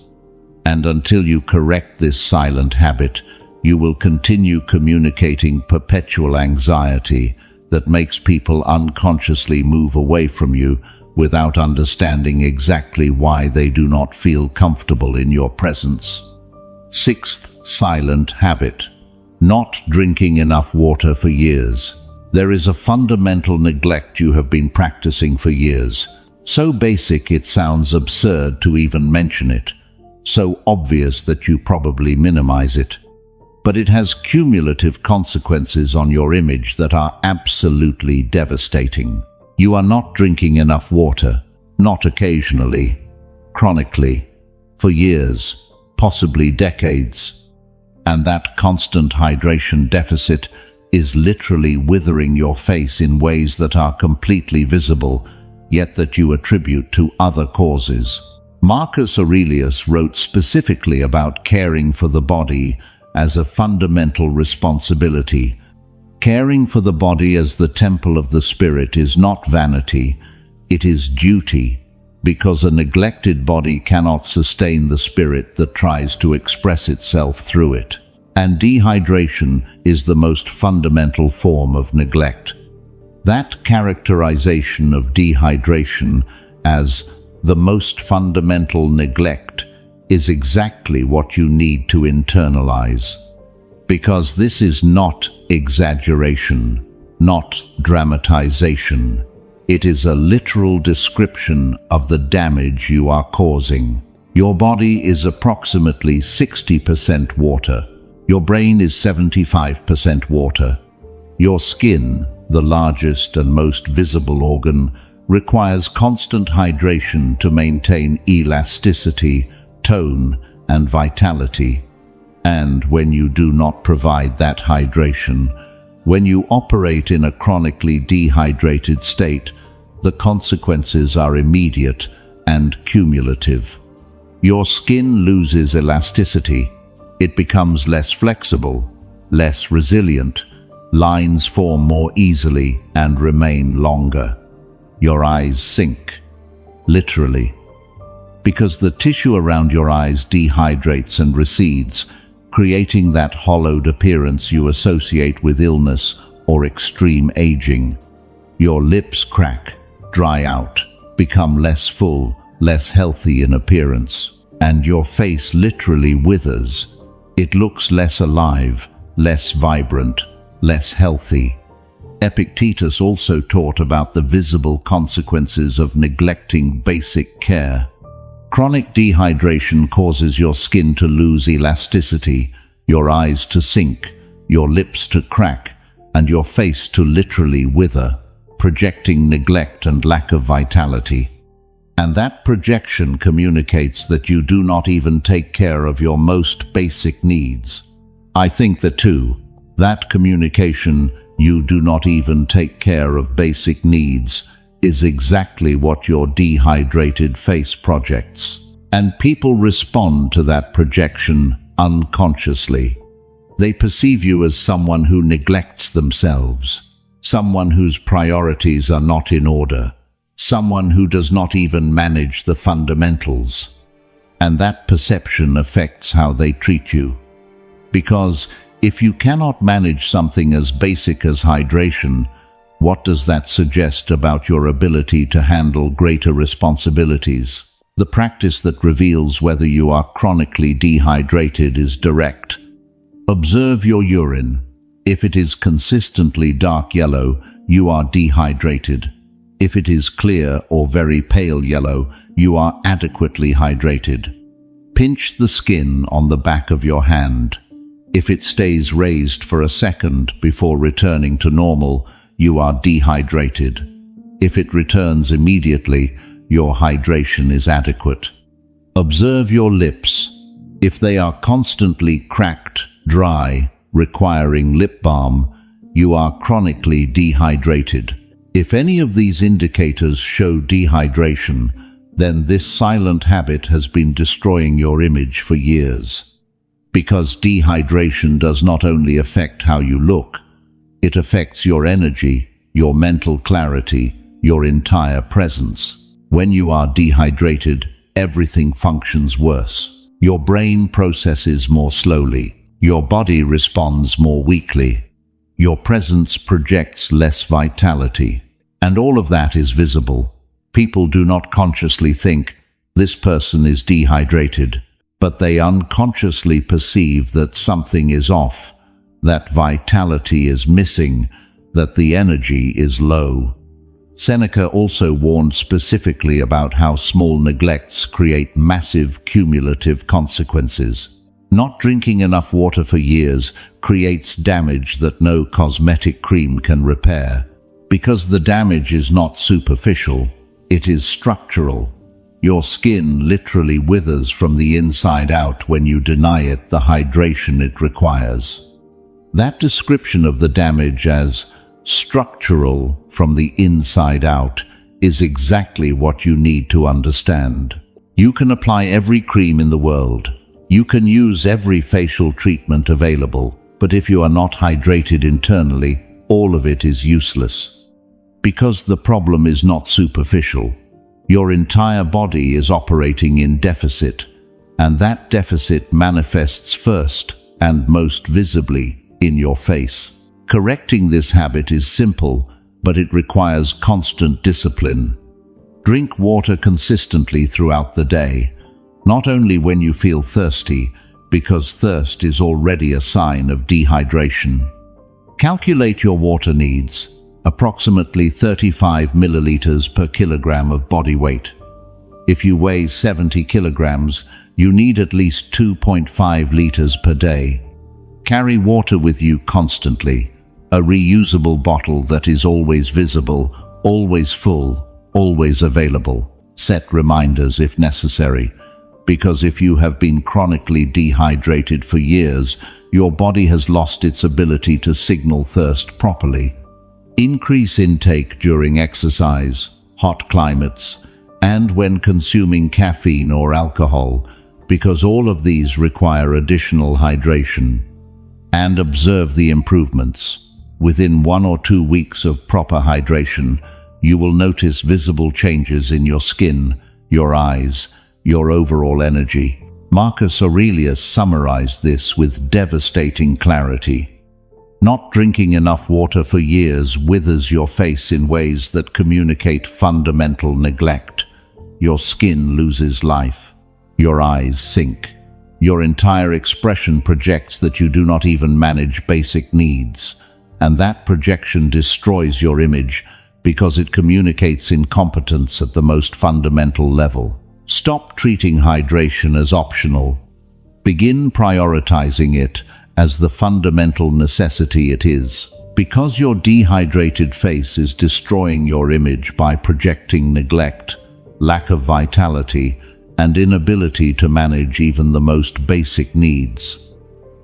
And until you correct this silent habit, you will continue communicating perpetual anxiety that makes people unconsciously move away from you without understanding exactly why they do not feel comfortable in your presence. Sixth silent habit: not drinking enough water for years. There is a fundamental neglect you have been practicing for years. So basic it sounds absurd to even mention it. So obvious that you probably minimize it. But it has cumulative consequences on your image that are absolutely devastating. You are not drinking enough water, not occasionally, chronically, for years, possibly decades. And that constant hydration deficit is literally withering your face in ways that are completely visible, yet that you attribute to other causes. Marcus Aurelius wrote specifically about caring for the body as a fundamental responsibility. Caring for the body as the temple of the spirit is not vanity, it is duty, because a neglected body cannot sustain the spirit that tries to express itself through it. And dehydration is the most fundamental form of neglect. That characterization of dehydration as the most fundamental neglect is exactly what you need to internalize. Because this is not exaggeration, not dramatization. It is a literal description of the damage you are causing. Your body is approximately 60% water. Your brain is 75% water. Your skin, the largest and most visible organ, requires constant hydration to maintain elasticity, tone, and vitality. And when you do not provide that hydration, when you operate in a chronically dehydrated state, the consequences are immediate and cumulative. Your skin loses elasticity. It becomes less flexible, less resilient. Lines form more easily and remain longer. Your eyes sink, literally, because the tissue around your eyes dehydrates and recedes, creating that hollowed appearance you associate with illness or extreme aging. Your lips crack, dry out, become less full, less healthy in appearance, and your face literally withers. It looks less alive, less vibrant, less healthy. Epictetus also taught about the visible consequences of neglecting basic care. Chronic dehydration causes your skin to lose elasticity, your eyes to sink, your lips to crack, and your face to literally wither, projecting neglect and lack of vitality. And that projection communicates that you do not even take care of your most basic needs. I think that communication, you do not even take care of basic needs, is exactly what your dehydrated face projects. And people respond to that projection unconsciously. They perceive you as someone who neglects themselves, someone whose priorities are not in order, someone who does not even manage the fundamentals. And that perception affects how they treat you. Because if you cannot manage something as basic as hydration, what does that suggest about your ability to handle greater responsibilities? The practice that reveals whether you are chronically dehydrated is direct. Observe your urine. If it is consistently dark yellow, you are dehydrated. If it is clear or very pale yellow, you are adequately hydrated. Pinch the skin on the back of your hand. If it stays raised for a second before returning to normal, you are dehydrated. If it returns immediately, your hydration is adequate. Observe your lips. If they are constantly cracked, dry, requiring lip balm, you are chronically dehydrated. If any of these indicators show dehydration, then this silent habit has been destroying your image for years. Because dehydration does not only affect how you look, it affects your energy, your mental clarity, your entire presence. When you are dehydrated, everything functions worse. Your brain processes more slowly. Your body responds more weakly. Your presence projects less vitality. And all of that is visible. People do not consciously think, this person is dehydrated, but they unconsciously perceive that something is off, that vitality is missing, that the energy is low. Seneca also warned specifically about how small neglects create massive cumulative consequences. Not drinking enough water for years creates damage that no cosmetic cream can repair. Because the damage is not superficial, it is structural. Your skin literally withers from the inside out when you deny it the hydration it requires. That description of the damage as structural from the inside out is exactly what you need to understand. You can apply every cream in the world. You can use every facial treatment available, but if you are not hydrated internally, all of it is useless. Because the problem is not superficial. Your entire body is operating in deficit, and that deficit manifests first and most visibly in your face. Correcting this habit is simple, but it requires constant discipline. Drink water consistently throughout the day, not only when you feel thirsty, because thirst is already a sign of dehydration. Calculate your water needs, approximately 35 milliliters per kilogram of body weight. If you weigh 70 kilograms, you need at least 2.5 liters per day. Carry water with you constantly, a reusable bottle that is always visible, always full, always available. Set reminders if necessary, because if you have been chronically dehydrated for years, your body has lost its ability to signal thirst properly. Increase intake during exercise, hot climates, and when consuming caffeine or alcohol, because all of these require additional hydration. And observe the improvements. Within 1 or 2 weeks of proper hydration, you will notice visible changes in your skin, your eyes, your overall energy. Marcus Aurelius summarized this with devastating clarity. Not drinking enough water for years withers your face in ways that communicate fundamental neglect. Your skin loses life. Your eyes sink. Your entire expression projects that you do not even manage basic needs. And that projection destroys your image because it communicates incompetence at the most fundamental level. Stop treating hydration as optional. Begin prioritizing it as the fundamental necessity it is. Because your dehydrated face is destroying your image by projecting neglect, lack of vitality, and inability to manage even the most basic needs.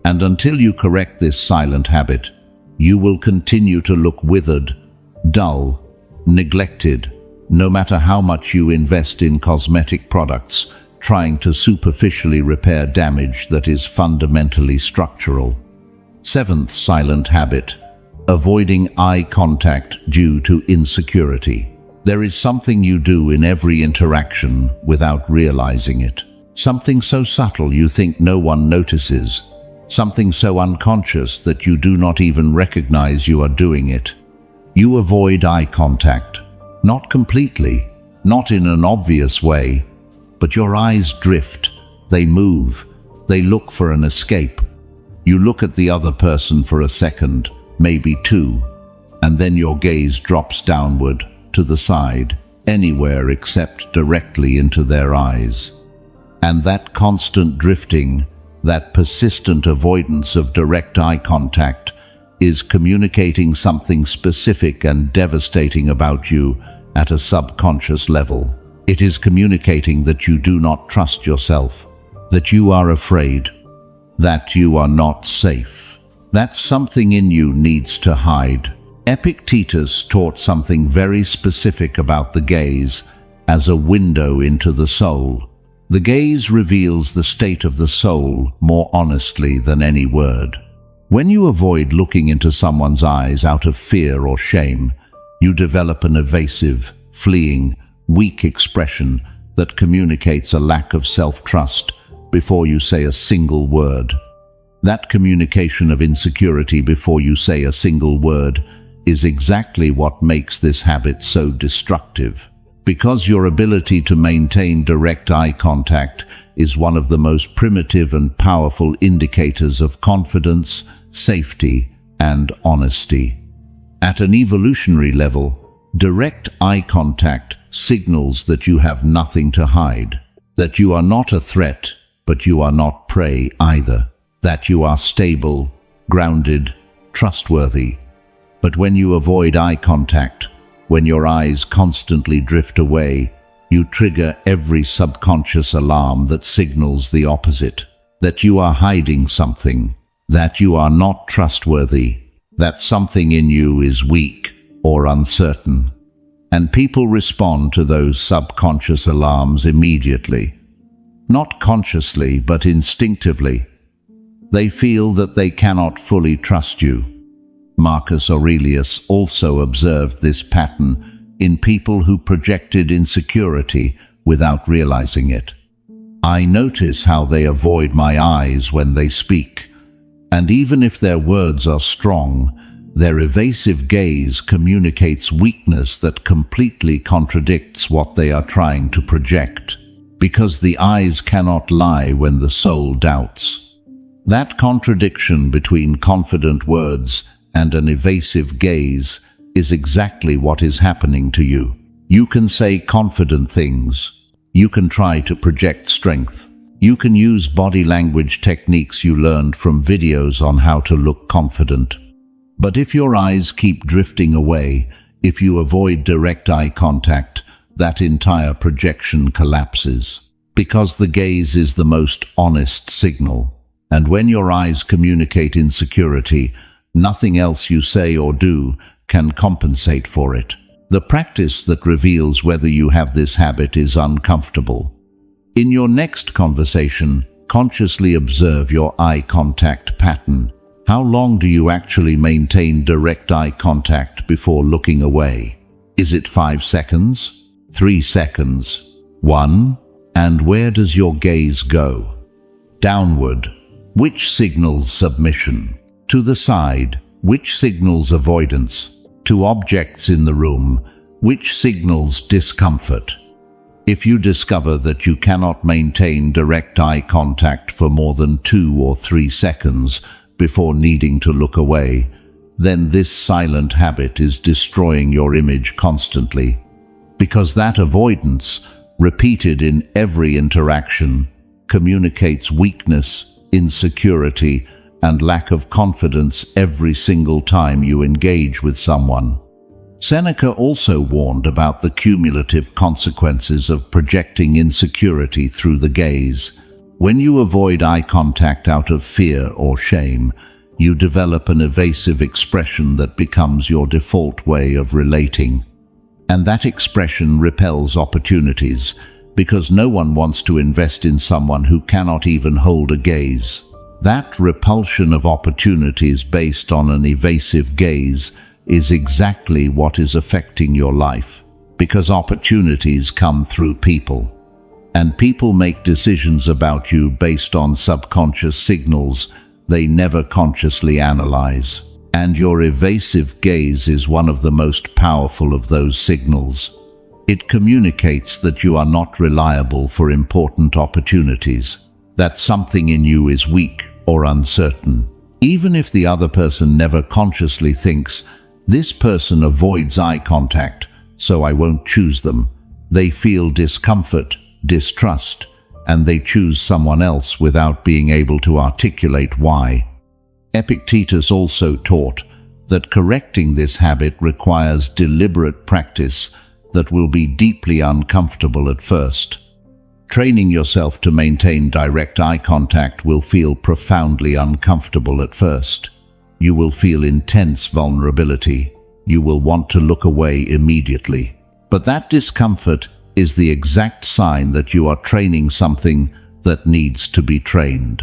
And until you correct this silent habit, you will continue to look withered, dull, neglected, no matter how much you invest in cosmetic products, trying to superficially repair damage that is fundamentally structural. 7th silent habit: avoiding eye contact due to insecurity. There is something you do in every interaction without realizing it. Something so subtle you think no one notices. Something so unconscious that you do not even recognize you are doing it. You avoid eye contact. Not completely, not in an obvious way, but your eyes drift, they move, they look for an escape. You look at the other person for a second, maybe 2, and then your gaze drops downward, to the side, anywhere except directly into their eyes. And that constant drifting, that persistent avoidance of direct eye contact, is communicating something specific and devastating about you at a subconscious level. It is communicating that you do not trust yourself, that you are afraid, that you are not safe, that something in you needs to hide. Epictetus taught something very specific about the gaze as a window into the soul. The gaze reveals the state of the soul more honestly than any word. When you avoid looking into someone's eyes out of fear or shame, you develop an evasive, fleeing, weak expression that communicates a lack of self-trust before you say a single word. That communication of insecurity before you say a single word is exactly what makes this habit so destructive. Because your ability to maintain direct eye contact is one of the most primitive and powerful indicators of confidence, safety, and honesty. At an evolutionary level, direct eye contact signals that you have nothing to hide, that you are not a threat, but you are not prey either, that you are stable, grounded, trustworthy. But when you avoid eye contact, when your eyes constantly drift away, you trigger every subconscious alarm that signals the opposite, that you are hiding something, that you are not trustworthy, that something in you is weak or uncertain. And people respond to those subconscious alarms immediately. Not consciously, but instinctively. They feel that they cannot fully trust you. Marcus Aurelius also observed this pattern in people who projected insecurity without realizing it. I notice how they avoid my eyes when they speak, and even if their words are strong, their evasive gaze communicates weakness that completely contradicts what they are trying to project, because the eyes cannot lie when the soul doubts. That contradiction between confident words and an evasive gaze is exactly what is happening to you. You can say confident things. You can try to project strength. You can use body language techniques you learned from videos on how to look confident. But if your eyes keep drifting away, if you avoid direct eye contact, that entire projection collapses. Because the gaze is the most honest signal. And when your eyes communicate insecurity, nothing else you say or do can compensate for it. The practice that reveals whether you have this habit is uncomfortable. In your next conversation, consciously observe your eye contact pattern. How long do you actually maintain direct eye contact before looking away? Is it 5 seconds? 3 seconds? 1? And where does your gaze go? Downward, which signals submission? To the side, which signals avoidance? To objects in the room, which signals discomfort? If you discover that you cannot maintain direct eye contact for more than 2 or 3 seconds before needing to look away, then this silent habit is destroying your image constantly. Because that avoidance, repeated in every interaction, communicates weakness, insecurity, and lack of confidence every single time you engage with someone. Seneca also warned about the cumulative consequences of projecting insecurity through the gaze. When you avoid eye contact out of fear or shame, you develop an evasive expression that becomes your default way of relating. And that expression repels opportunities, because no one wants to invest in someone who cannot even hold a gaze. That repulsion of opportunities based on an evasive gaze is exactly what is affecting your life, because opportunities come through people. And people make decisions about you based on subconscious signals they never consciously analyze. And your evasive gaze is one of the most powerful of those signals. It communicates that you are not reliable for important opportunities, that something in you is weak or uncertain. Even if the other person never consciously thinks, "This person avoids eye contact, so I won't choose them," they feel discomfort, distrust, and they choose someone else without being able to articulate why. Epictetus also taught that correcting this habit requires deliberate practice that will be deeply uncomfortable at first. Training yourself to maintain direct eye contact will feel profoundly uncomfortable at first. You will feel intense vulnerability. You will want to look away immediately. But that discomfort is the exact sign that you are training something that needs to be trained.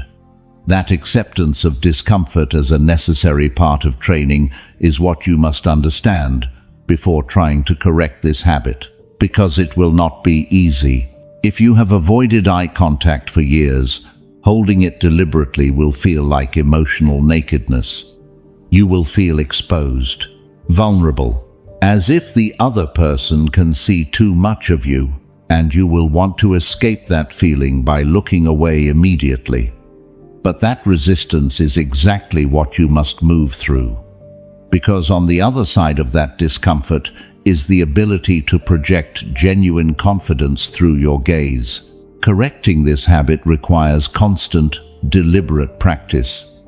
That acceptance of discomfort as a necessary part of training is what you must understand before trying to correct this habit, because it will not be easy. If you have avoided eye contact for years, holding it deliberately will feel like emotional nakedness. You will feel exposed, vulnerable, as if the other person can see too much of you, and you will want to escape that feeling by looking away immediately. But that resistance is exactly what you must move through. because on the other side of that discomfort is the ability to project genuine confidence through your gaze. Correcting this habit requires constant, deliberate practice.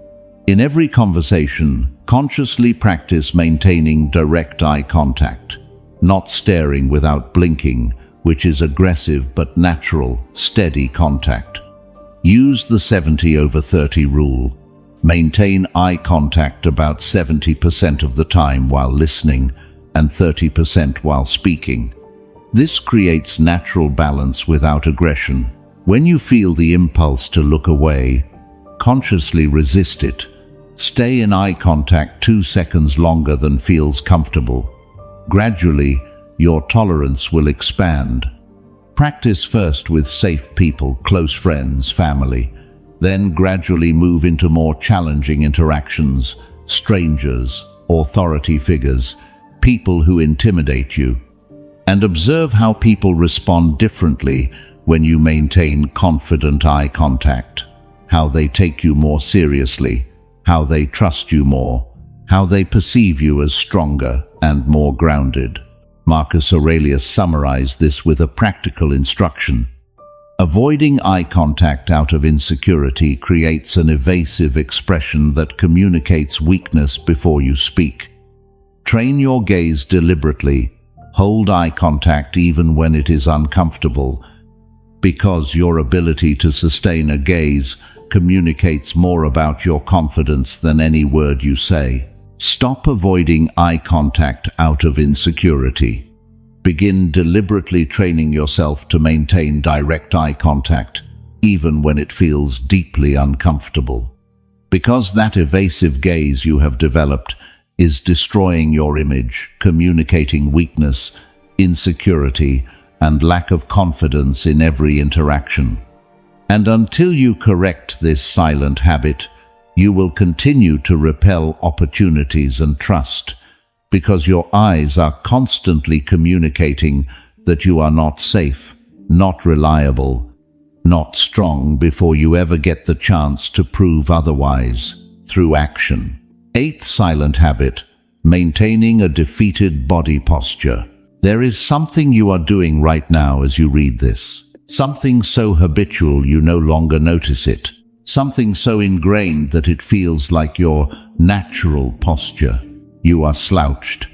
In every conversation, consciously practice maintaining direct eye contact, not staring without blinking, which is aggressive but natural, steady contact. Use the 70/30 rule. Maintain eye contact about 70% of the time while listening and 30% while speaking. This creates natural balance without aggression. When you feel the impulse to look away, consciously resist it. Stay in eye contact 2 seconds longer than feels comfortable. Gradually, your tolerance will expand. Practice first with safe people, close friends, family. Then gradually move into more challenging interactions, strangers, authority figures, people who intimidate you. And observe how people respond differently when you maintain confident eye contact. How they take you more seriously, how they trust you more, how they perceive you as stronger and more grounded. Marcus Aurelius summarized this with a practical instruction. Avoiding eye contact out of insecurity creates an evasive expression that communicates weakness before you speak. Train your gaze deliberately. Hold eye contact even when it is uncomfortable, because your ability to sustain a gaze communicates more about your confidence than any word you say. Stop avoiding eye contact out of insecurity. Begin deliberately training yourself to maintain direct eye contact, even when it feels deeply uncomfortable. Because that evasive gaze you have developed is destroying your image, communicating weakness, insecurity, and lack of confidence in every interaction. And until you correct this silent habit, you will continue to repel opportunities and trust, because your eyes are constantly communicating that you are not safe, not reliable, not strong before you ever get the chance to prove otherwise, through action. 8th silent habit, maintaining a defeated body posture. There is something you are doing right now as you read this. Something so habitual you no longer notice it. Something so ingrained that it feels like your natural posture. You are slouched.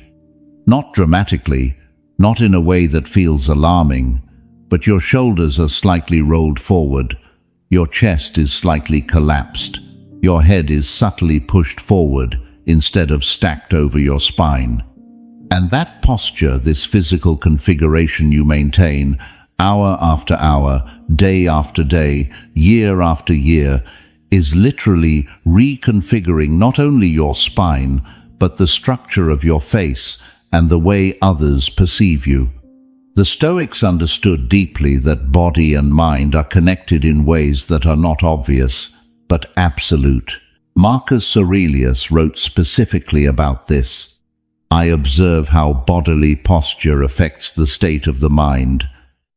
Not dramatically, not in a way that feels alarming, but your shoulders are slightly rolled forward. Your chest is slightly collapsed. Your head is subtly pushed forward instead of stacked over your spine. And that posture, this physical configuration you maintain, hour after hour, day after day, year after year, is literally reconfiguring not only your spine, but the structure of your face and the way others perceive you. The Stoics understood deeply that body and mind are connected in ways that are not obvious, but absolute. Marcus Aurelius wrote specifically about this. I observe how bodily posture affects the state of the mind,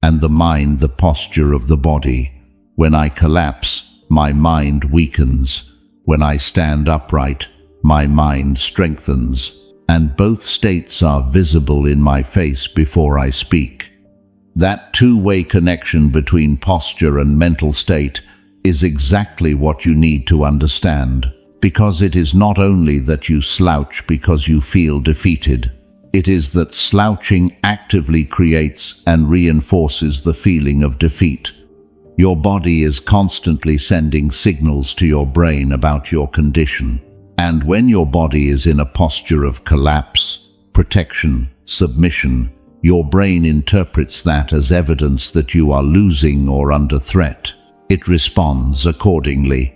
and the mind the posture of the body. When I collapse, my mind weakens. When I stand upright, my mind strengthens. And both states are visible in my face before I speak. That two-way connection between posture and mental state is exactly what you need to understand, because it is not only that you slouch because you feel defeated. It is that slouching actively creates and reinforces the feeling of defeat. Your body is constantly sending signals to your brain about your condition. And when your body is in a posture of collapse, protection, submission, your brain interprets that as evidence that you are losing or under threat. It responds accordingly.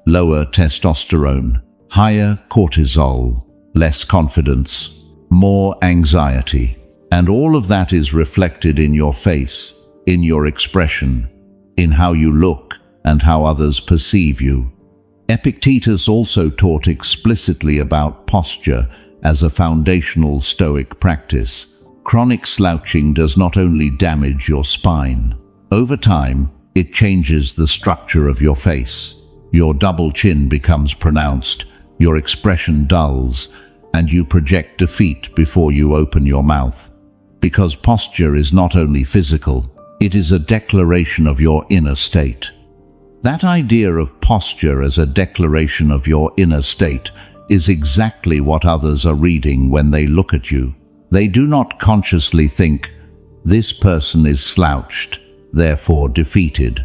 Lower testosterone, higher cortisol, less confidence, more anxiety. And all of that is reflected in your face, in your expression, in how you look and how others perceive you. Epictetus also taught explicitly about posture as a foundational Stoic practice. Chronic slouching does not only damage your spine. Over time, it changes the structure of your face. Your double chin becomes pronounced, your expression dulls, and you project defeat before you open your mouth. Because posture is not only physical, it is a declaration of your inner state. That idea of posture as a declaration of your inner state is exactly what others are reading when they look at you. They do not consciously think, "This person is slouched, therefore defeated."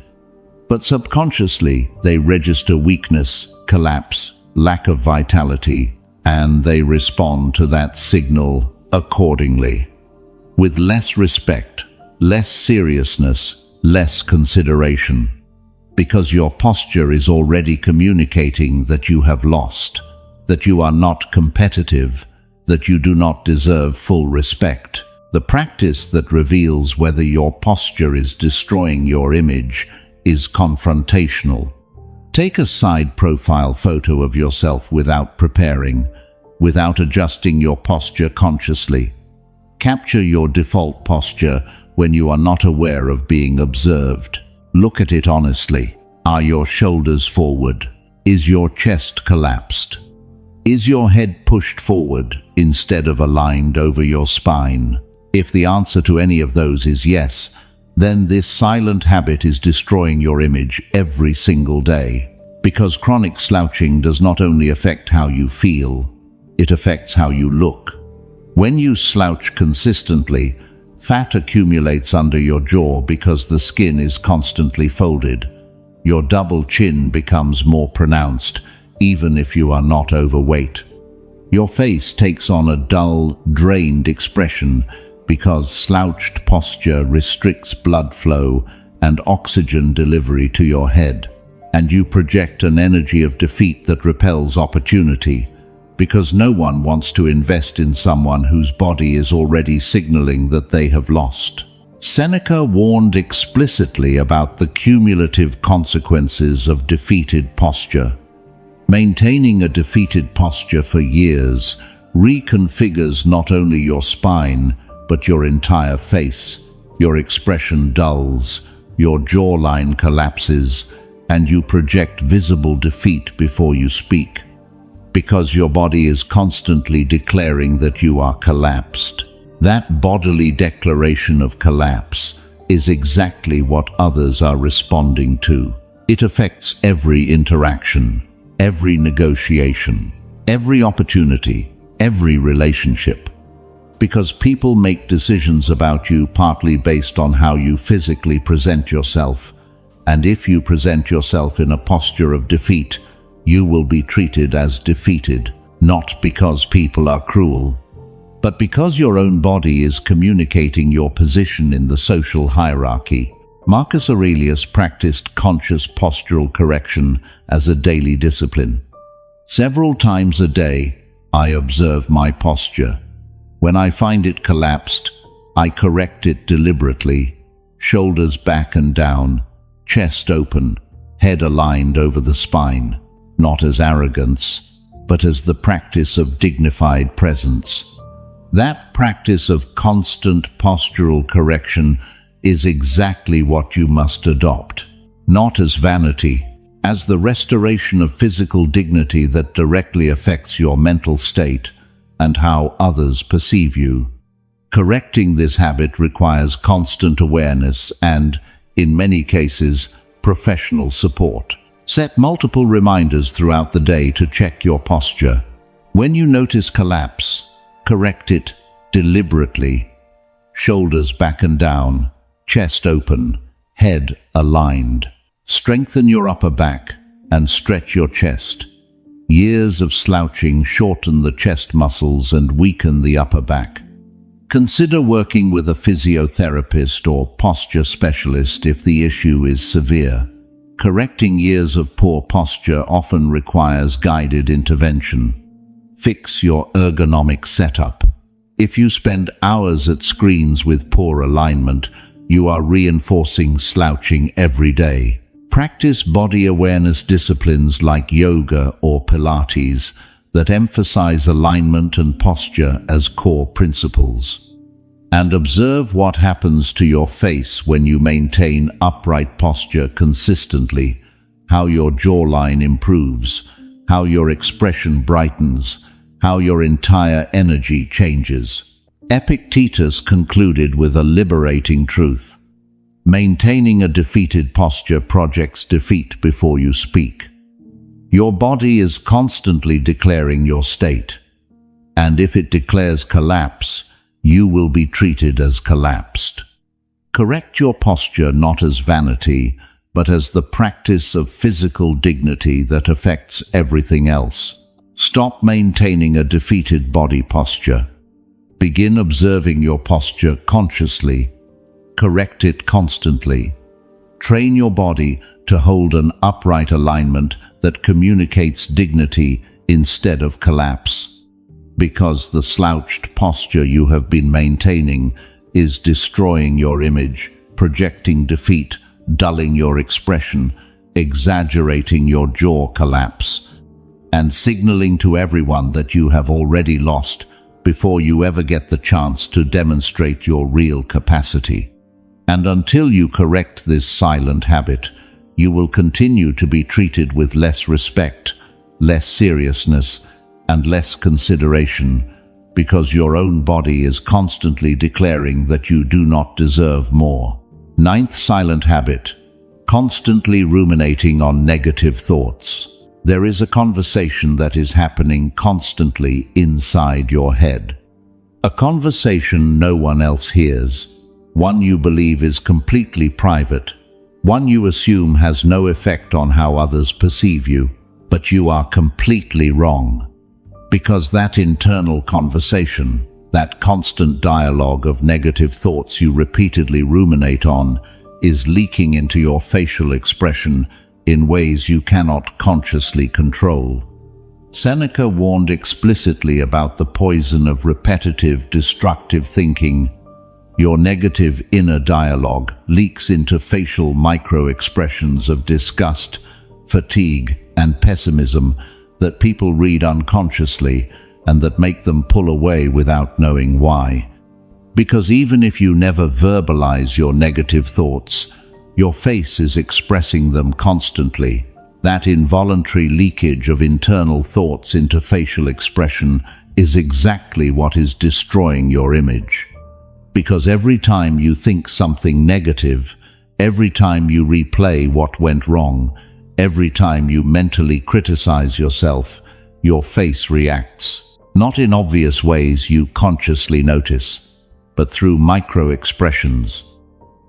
But subconsciously, they register weakness, collapse, lack of vitality, and they respond to that signal accordingly. With less respect, less seriousness, less consideration. Because your posture is already communicating that you have lost, that you are not competitive, that you do not deserve full respect. The practice that reveals whether your posture is destroying your image is confrontational. Take a side profile photo of yourself without preparing, without adjusting your posture consciously. Capture your default posture when you are not aware of being observed. Look at it honestly. Are your shoulders forward? Is your chest collapsed? Is your head pushed forward instead of aligned over your spine? If the answer to any of those is yes, then this silent habit is destroying your image every single day. Because chronic slouching does not only affect how you feel, it affects how you look. When you slouch consistently, fat accumulates under your jaw because the skin is constantly folded. Your double chin becomes more pronounced, even if you are not overweight. Your face takes on a dull, drained expression because slouched posture restricts blood flow and oxygen delivery to your head. And you project an energy of defeat that repels opportunity, because no one wants to invest in someone whose body is already signaling that they have lost. Seneca warned explicitly about the cumulative consequences of defeated posture. Maintaining a defeated posture for years reconfigures not only your spine, but your entire face. Your expression dulls, your jawline collapses, and you project visible defeat before you speak. Because your body is constantly declaring that you are collapsed. That bodily declaration of collapse is exactly what others are responding to. It affects every interaction, every negotiation, every opportunity, every relationship. Because people make decisions about you partly based on how you physically present yourself, and if you present yourself in a posture of defeat, you will be treated as defeated, not because people are cruel, but because your own body is communicating your position in the social hierarchy. Marcus Aurelius practiced conscious postural correction as a daily discipline. Several times a day, I observe my posture. When I find it collapsed, I correct it deliberately, shoulders back and down, chest open, head aligned over the spine. Not as arrogance, but as the practice of dignified presence. That practice of constant postural correction is exactly what you must adopt, not as vanity, as the restoration of physical dignity that directly affects your mental state and how others perceive you. Correcting this habit requires constant awareness and, in many cases, professional support. Set multiple reminders throughout the day to check your posture. When you notice collapse, correct it deliberately. Shoulders back and down, chest open, head aligned. Strengthen your upper back and stretch your chest. Years of slouching shorten the chest muscles and weaken the upper back. Consider working with a physiotherapist or posture specialist if the issue is severe. Correcting years of poor posture often requires guided intervention. Fix your ergonomic setup. If you spend hours at screens with poor alignment, you are reinforcing slouching every day. Practice body awareness disciplines like yoga or Pilates that emphasize alignment and posture as core principles. And observe what happens to your face when you maintain upright posture consistently, how your jawline improves, how your expression brightens, how your entire energy changes. Epictetus concluded with a liberating truth. Maintaining a defeated posture projects defeat before you speak. Your body is constantly declaring your state, and if it declares collapse, you will be treated as collapsed. Correct your posture not as vanity, but as the practice of physical dignity that affects everything else. Stop maintaining a defeated body posture. Begin observing your posture consciously. Correct it constantly. Train your body to hold an upright alignment that communicates dignity instead of collapse. Because the slouched posture you have been maintaining is destroying your image, projecting defeat, dulling your expression, exaggerating your jaw collapse, and signaling to everyone that you have already lost before you ever get the chance to demonstrate your real capacity. And until you correct this silent habit, you will continue to be treated with less respect, less seriousness, and less consideration, because your own body is constantly declaring that you do not deserve more. Ninth silent habit: constantly ruminating on negative thoughts. There is a conversation that is happening constantly inside your head. A conversation no one else hears, one you believe is completely private, one you assume has no effect on how others perceive you, but you are completely wrong. Because that internal conversation, that constant dialogue of negative thoughts you repeatedly ruminate on, is leaking into your facial expression in ways you cannot consciously control. Seneca warned explicitly about the poison of repetitive, destructive thinking. Your negative inner dialogue leaks into facial micro-expressions of disgust, fatigue, and pessimism that people read unconsciously and that make them pull away without knowing why. Because even if you never verbalize your negative thoughts, your face is expressing them constantly. That involuntary leakage of internal thoughts into facial expression is exactly what is destroying your image. Because every time you think something negative, every time you replay what went wrong, every time you mentally criticize yourself, your face reacts. Not in obvious ways you consciously notice, but through micro-expressions.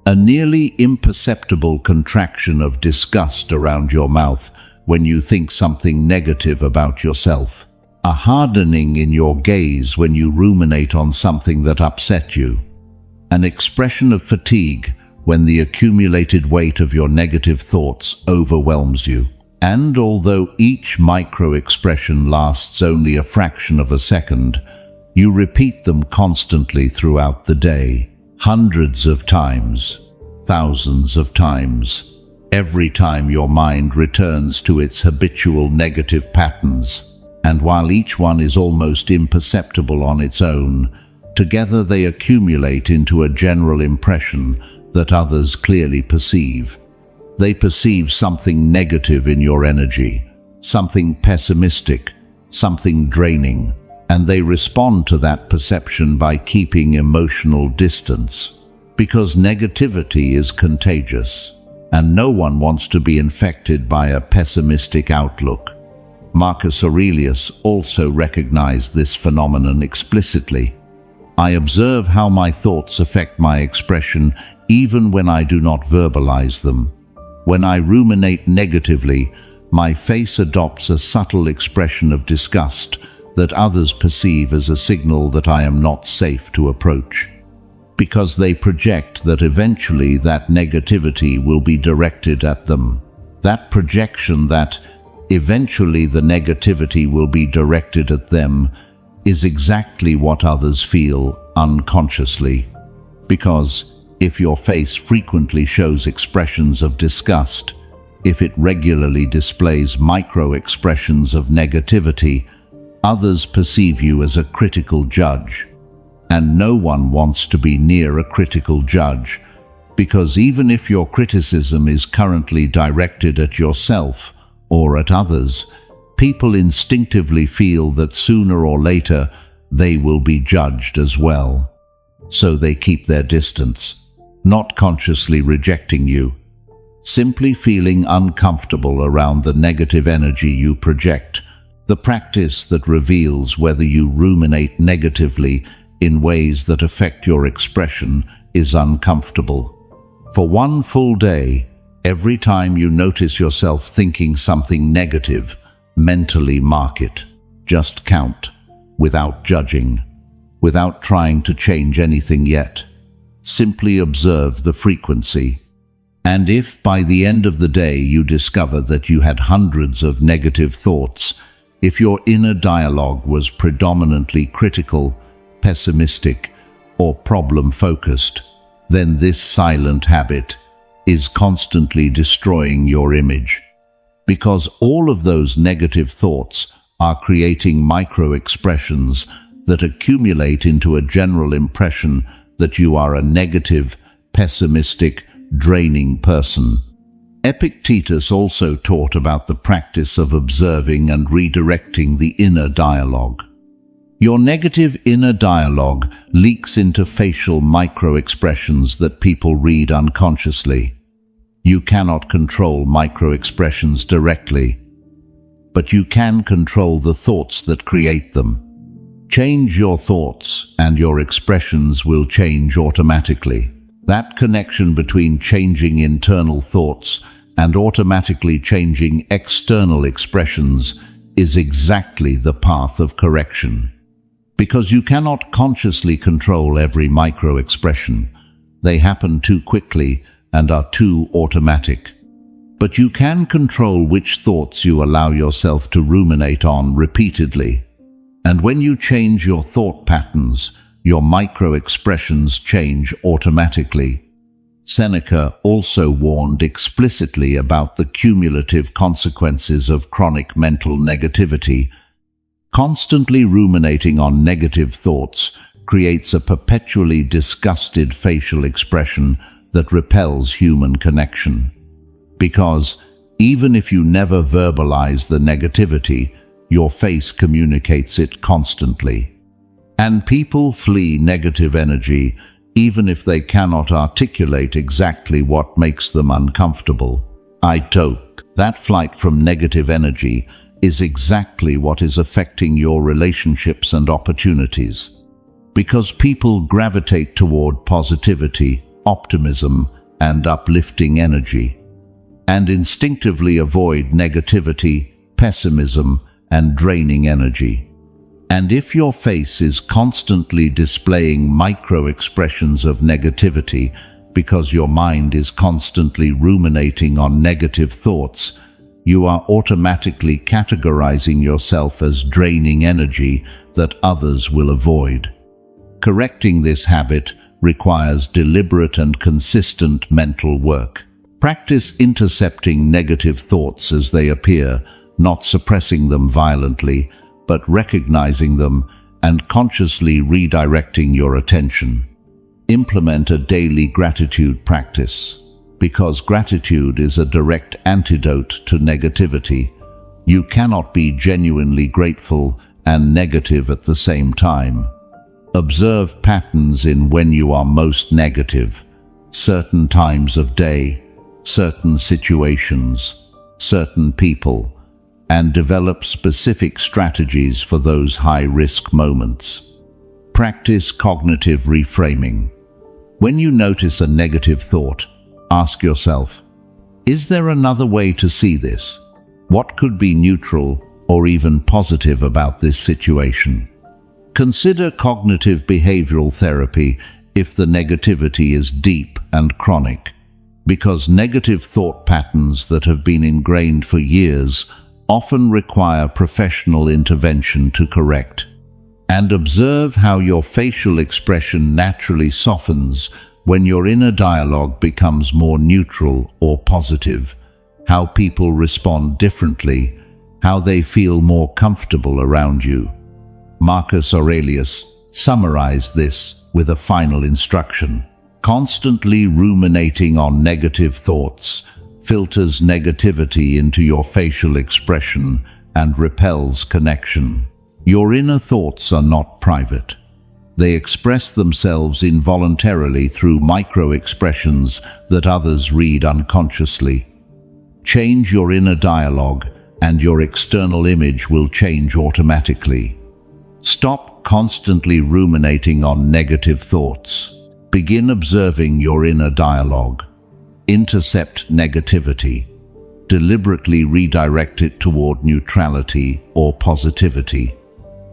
A nearly imperceptible contraction of disgust around your mouth when you think something negative about yourself. A hardening in your gaze when you ruminate on something that upset you. An expression of fatigue when the accumulated weight of your negative thoughts overwhelms you. And although each micro-expression lasts only a fraction of a second, you repeat them constantly throughout the day. Hundreds of times, thousands of times, every time your mind returns to its habitual negative patterns. And while each one is almost imperceptible on its own, together they accumulate into a general impression that others clearly perceive. They perceive something negative in your energy, something pessimistic, something draining, and they respond to that perception by keeping emotional distance. Because negativity is contagious, and no one wants to be infected by a pessimistic outlook. Marcus Aurelius also recognized this phenomenon explicitly. I observe how my thoughts affect my expression even when I do not verbalize them. When I ruminate negatively, my face adopts a subtle expression of disgust that others perceive as a signal that I am not safe to approach. Because they project that eventually that negativity will be directed at them. That projection that eventually the negativity will be directed at them is exactly what others feel unconsciously. Because if your face frequently shows expressions of disgust, if it regularly displays micro-expressions of negativity, others perceive you as a critical judge. And no one wants to be near a critical judge, because even if your criticism is currently directed at yourself or at others, People instinctively feel that sooner or later they will be judged as well. So they keep their distance, not consciously rejecting you, simply feeling uncomfortable around the negative energy you project. The practice that reveals whether you ruminate negatively in ways that affect your expression is uncomfortable. For one full day, every time you notice yourself thinking something negative, mentally mark it. Just count, without judging, without trying to change anything yet. Simply observe the frequency. And if by the end of the day you discover that you had hundreds of negative thoughts, if your inner dialogue was predominantly critical, pessimistic, or problem-focused, then this silent habit is constantly destroying your image. Because all of those negative thoughts are creating micro-expressions that accumulate into a general impression that you are a negative, pessimistic, draining person. Epictetus also taught about the practice of observing and redirecting the inner dialogue. Your negative inner dialogue leaks into facial micro-expressions that people read unconsciously. You cannot control micro-expressions directly, but you can control the thoughts that create them. Change your thoughts and your expressions will change automatically. That connection between changing internal thoughts and automatically changing external expressions is exactly the path of correction. Because you cannot consciously control every micro-expression. They happen too quickly and are too automatic. But you can control which thoughts you allow yourself to ruminate on repeatedly. And when you change your thought patterns, your micro-expressions change automatically. Seneca also warned explicitly about the cumulative consequences of chronic mental negativity. Constantly ruminating on negative thoughts creates a perpetually disgusted facial expression that repels human connection. Because even if you never verbalize the negativity, your face communicates it constantly. And people flee negative energy even if they cannot articulate exactly what makes them uncomfortable. That flight from negative energy is exactly what is affecting your relationships and opportunities. Because people gravitate toward positivity, optimism, and uplifting energy, and instinctively avoid negativity, pessimism, and draining energy. And if your face is constantly displaying micro-expressions of negativity because your mind is constantly ruminating on negative thoughts, you are automatically categorizing yourself as draining energy that others will avoid. Correcting this habit requires deliberate and consistent mental work. Practice intercepting negative thoughts as they appear, not suppressing them violently, but recognizing them and consciously redirecting your attention. Implement a daily gratitude practice. Because gratitude is a direct antidote to negativity. You cannot be genuinely grateful and negative at the same time. Observe patterns in when you are most negative, certain times of day, certain situations, certain people, and develop specific strategies for those high-risk moments. Practice cognitive reframing. When you notice a negative thought, ask yourself, is there another way to see this? What could be neutral or even positive about this situation? Consider cognitive behavioral therapy if the negativity is deep and chronic, because negative thought patterns that have been ingrained for years often require professional intervention to correct. And observe how your facial expression naturally softens when your inner dialogue becomes more neutral or positive, how people respond differently, how they feel more comfortable around you. Marcus Aurelius summarized this with a final instruction. Constantly ruminating on negative thoughts filters negativity into your facial expression and repels connection. Your inner thoughts are not private. They express themselves involuntarily through micro-expressions that others read unconsciously. Change your inner dialogue, and your external image will change automatically. Stop constantly ruminating on negative thoughts. Begin observing your inner dialogue. Intercept negativity. Deliberately redirect it toward neutrality or positivity.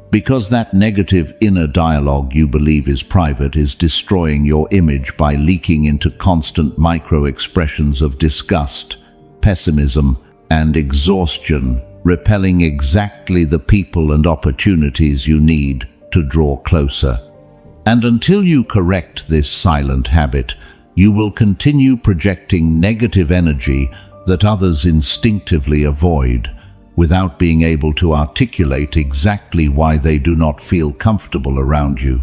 Because that negative inner dialogue you believe is private is destroying your image by leaking into constant micro-expressions of disgust, pessimism, and exhaustion, repelling exactly the people and opportunities you need to draw closer. And until you correct this silent habit, you will continue projecting negative energy that others instinctively avoid, without being able to articulate exactly why they do not feel comfortable around you.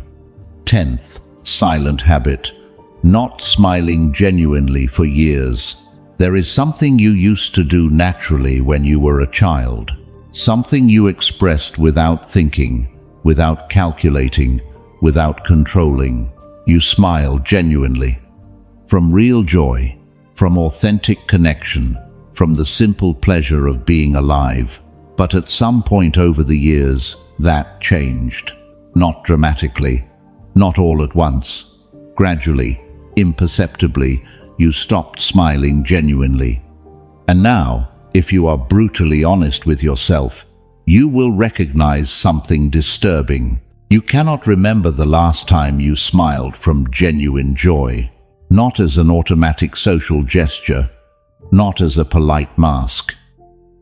10th, silent habit: not smiling genuinely for years. There is something you used to do naturally when you were a child, something you expressed without thinking, without calculating, without controlling. You smile genuinely. From real joy, from authentic connection, from the simple pleasure of being alive. But at some point over the years, that changed. Not dramatically, not all at once. Gradually, imperceptibly, you stopped smiling genuinely. And now, if you are brutally honest with yourself, you will recognize something disturbing. You cannot remember the last time you smiled from genuine joy, not as an automatic social gesture, not as a polite mask,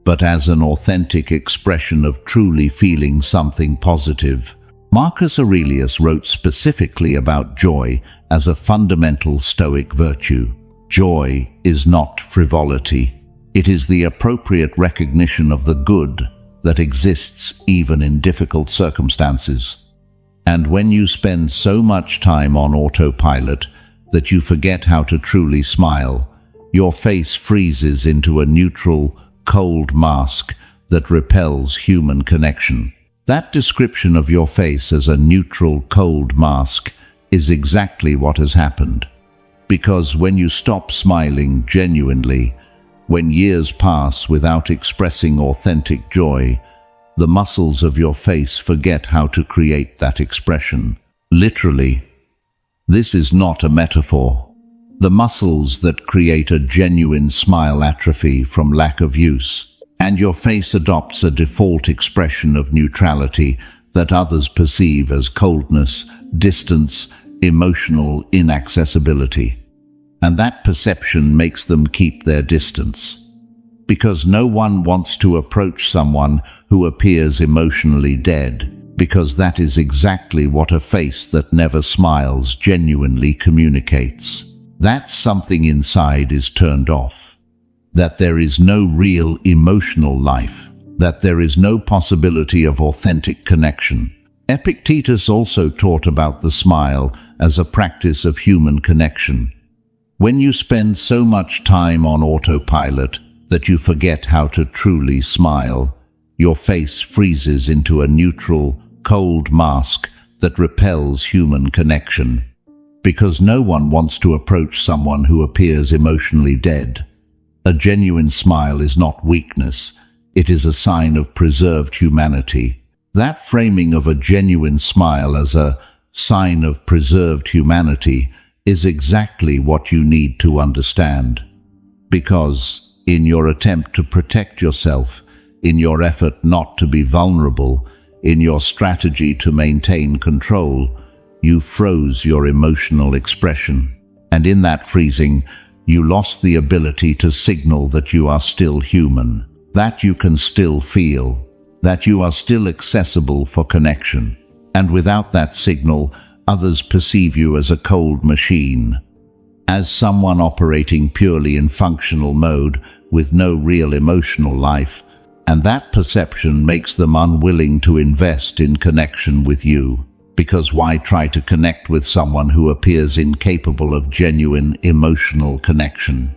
but as an authentic expression of truly feeling something positive. Marcus Aurelius wrote specifically about joy as a fundamental Stoic virtue. Joy is not frivolity. It is the appropriate recognition of the good that exists even in difficult circumstances. And when you spend so much time on autopilot that you forget how to truly smile, your face freezes into a neutral, cold mask that repels human connection. That description of your face as a neutral, cold mask is exactly what has happened. Because when you stop smiling genuinely, when years pass without expressing authentic joy, the muscles of your face forget how to create that expression. Literally, this is not a metaphor. The muscles that create a genuine smile atrophy from lack of use, and your face adopts a default expression of neutrality that others perceive as coldness, distance, emotional inaccessibility. And that perception makes them keep their distance. Because no one wants to approach someone who appears emotionally dead, because that is exactly what a face that never smiles genuinely communicates. That something inside is turned off, that there is no real emotional life, that there is no possibility of authentic connection. Epictetus also taught about the smile as a practice of human connection. When you spend so much time on autopilot that you forget how to truly smile, your face freezes into a neutral, cold mask that repels human connection. Because no one wants to approach someone who appears emotionally dead. A genuine smile is not weakness, it is a sign of preserved humanity. That framing of a genuine smile as a sign of preserved humanity is exactly what you need to understand. Because, in your attempt to protect yourself, in your effort not to be vulnerable, in your strategy to maintain control, you froze your emotional expression. And in that freezing, you lost the ability to signal that you are still human, that you can still feel, that you are still accessible for connection. And without that signal, others perceive you as a cold machine, as someone operating purely in functional mode with no real emotional life, and that perception makes them unwilling to invest in connection with you. Because why try to connect with someone who appears incapable of genuine emotional connection?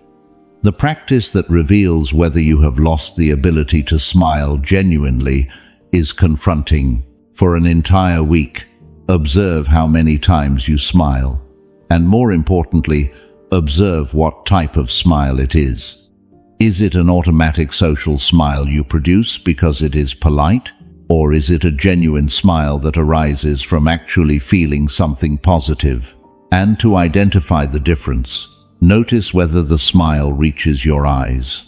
The practice that reveals whether you have lost the ability to smile genuinely is confronting. For an entire week, observe how many times you smile, and more importantly, observe what type of smile it is. Is it an automatic social smile you produce because it is polite? Or is it a genuine smile that arises from actually feeling something positive? And to identify the difference, notice whether the smile reaches your eyes.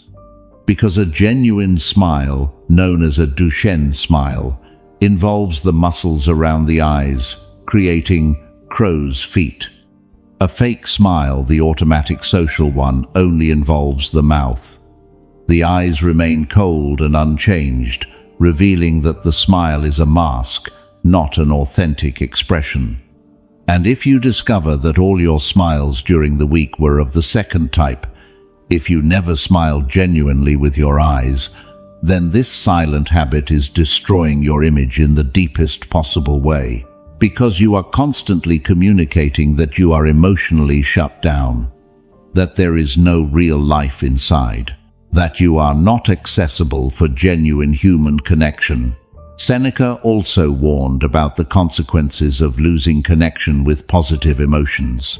Because a genuine smile, known as a Duchenne smile, involves the muscles around the eyes, creating crow's feet. A fake smile, the automatic social one, only involves the mouth. The eyes remain cold and unchanged, revealing that the smile is a mask, not an authentic expression. And if you discover that all your smiles during the week were of the second type, if you never smiled genuinely with your eyes, then this silent habit is destroying your image in the deepest possible way, because you are constantly communicating that you are emotionally shut down, that there is no real life inside, that you are not accessible for genuine human connection. Seneca also warned about the consequences of losing connection with positive emotions.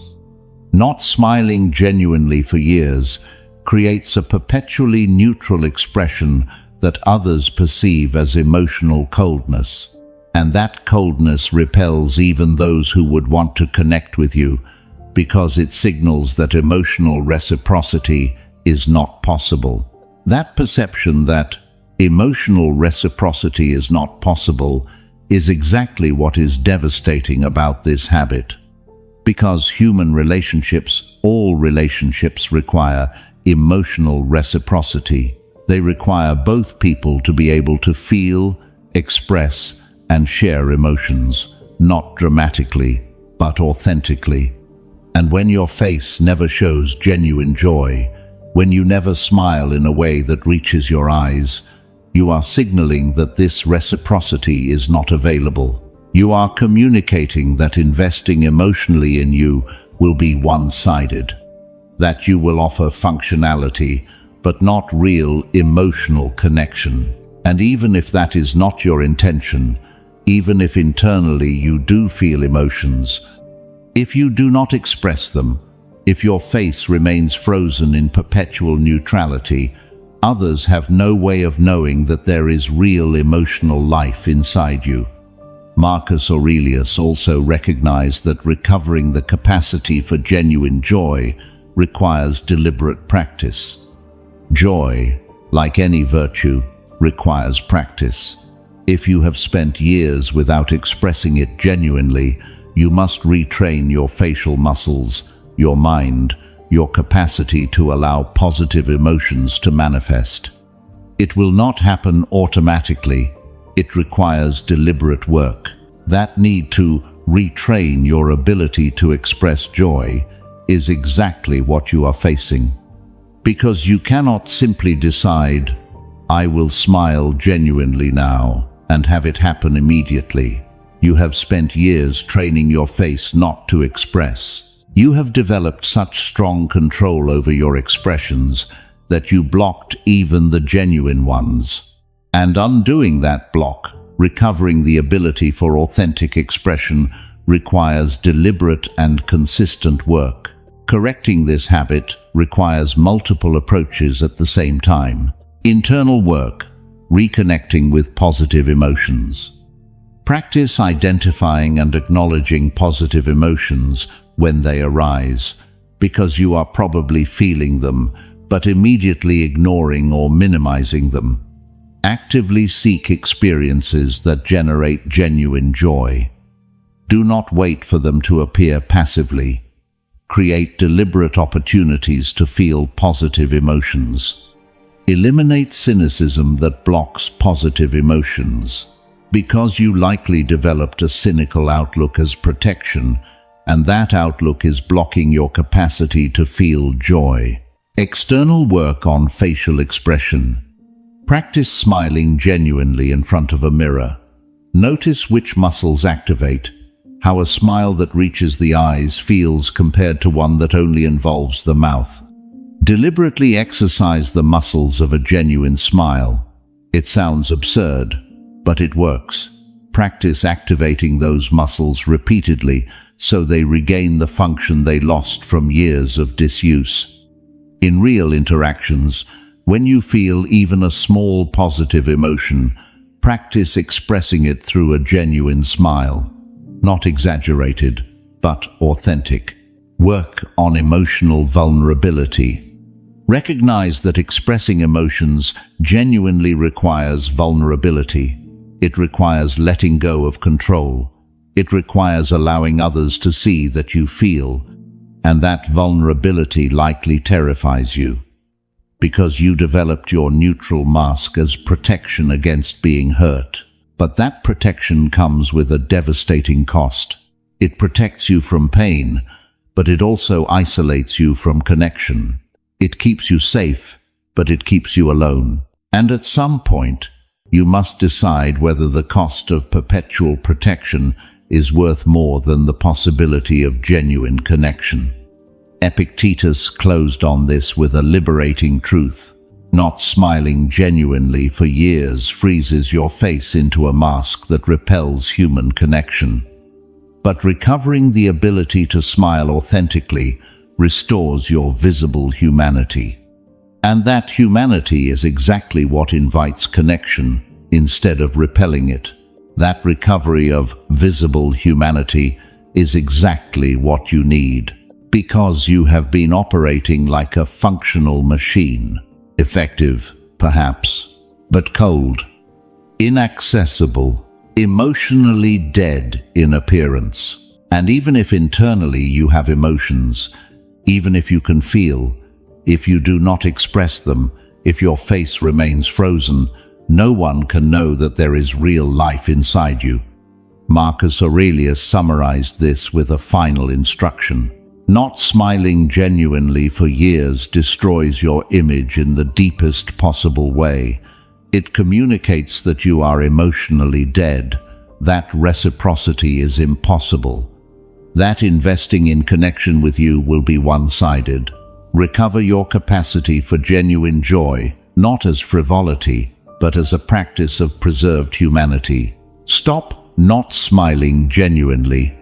Not smiling genuinely for years creates a perpetually neutral expression that others perceive as emotional coldness, and that coldness repels even those who would want to connect with you, because it signals that emotional reciprocity is not possible. That perception that emotional reciprocity is not possible is exactly what is devastating about this habit. Because human relationships, all relationships require emotional reciprocity. They require both people to be able to feel, express, and share emotions, not dramatically, but authentically. And when your face never shows genuine joy, when you never smile in a way that reaches your eyes, you are signaling that this reciprocity is not available. You are communicating that investing emotionally in you will be one-sided, that you will offer functionality, but not real emotional connection. And even if that is not your intention, even if internally you do feel emotions, if you do not express them, if your face remains frozen in perpetual neutrality, others have no way of knowing that there is real emotional life inside you. Marcus Aurelius also recognized that recovering the capacity for genuine joy requires deliberate practice. Joy, like any virtue, requires practice. If you have spent years without expressing it genuinely, you must retrain your facial muscles, your mind, your capacity to allow positive emotions to manifest. It will not happen automatically. It requires deliberate work. That need to retrain your ability to express joy is exactly what you are facing. Because you cannot simply decide, I will smile genuinely now, and have it happen immediately. You have spent years training your face not to express. You have developed such strong control over your expressions that you blocked even the genuine ones. And undoing that block, recovering the ability for authentic expression, requires deliberate and consistent work. Correcting this habit requires multiple approaches at the same time. Internal work, reconnecting with positive emotions. Practice identifying and acknowledging positive emotions when they arise, because you are probably feeling them, but immediately ignoring or minimizing them. Actively seek experiences that generate genuine joy. Do not wait for them to appear passively. Create deliberate opportunities to feel positive emotions. Eliminate cynicism that blocks positive emotions. Because you likely developed a cynical outlook as protection, and that outlook is blocking your capacity to feel joy. External work on facial expression. Practice smiling genuinely in front of a mirror. Notice which muscles activate, how a smile that reaches the eyes feels compared to one that only involves the mouth. Deliberately exercise the muscles of a genuine smile. It sounds absurd, but it works. Practice activating those muscles repeatedly so they regain the function they lost from years of disuse. In real interactions, when you feel even a small positive emotion, practice expressing it through a genuine smile. Not exaggerated, but authentic. Work on emotional vulnerability. Recognize that expressing emotions genuinely requires vulnerability. It requires letting go of control. It requires allowing others to see that you feel, and that vulnerability likely terrifies you, because you developed your neutral mask as protection against being hurt. But that protection comes with a devastating cost. It protects you from pain, but it also isolates you from connection. It keeps you safe, but it keeps you alone. And at some point, you must decide whether the cost of perpetual protection is worth more than the possibility of genuine connection. Epictetus closed on this with a liberating truth. Not smiling genuinely for years freezes your face into a mask that repels human connection. But recovering the ability to smile authentically restores your visible humanity. And that humanity is exactly what invites connection instead of repelling it. That recovery of visible humanity is exactly what you need, because you have been operating like a functional machine. Effective, perhaps, but cold, inaccessible, emotionally dead in appearance. And even if internally you have emotions, even if you can feel, if you do not express them, if your face remains frozen, no one can know that there is real life inside you. Marcus Aurelius summarized this with a final instruction. Not smiling genuinely for years destroys your image in the deepest possible way. It communicates that you are emotionally dead, that reciprocity is impossible, that investing in connection with you will be one-sided. Recover your capacity for genuine joy, not as frivolity, but as a practice of preserved humanity. Stop not smiling genuinely.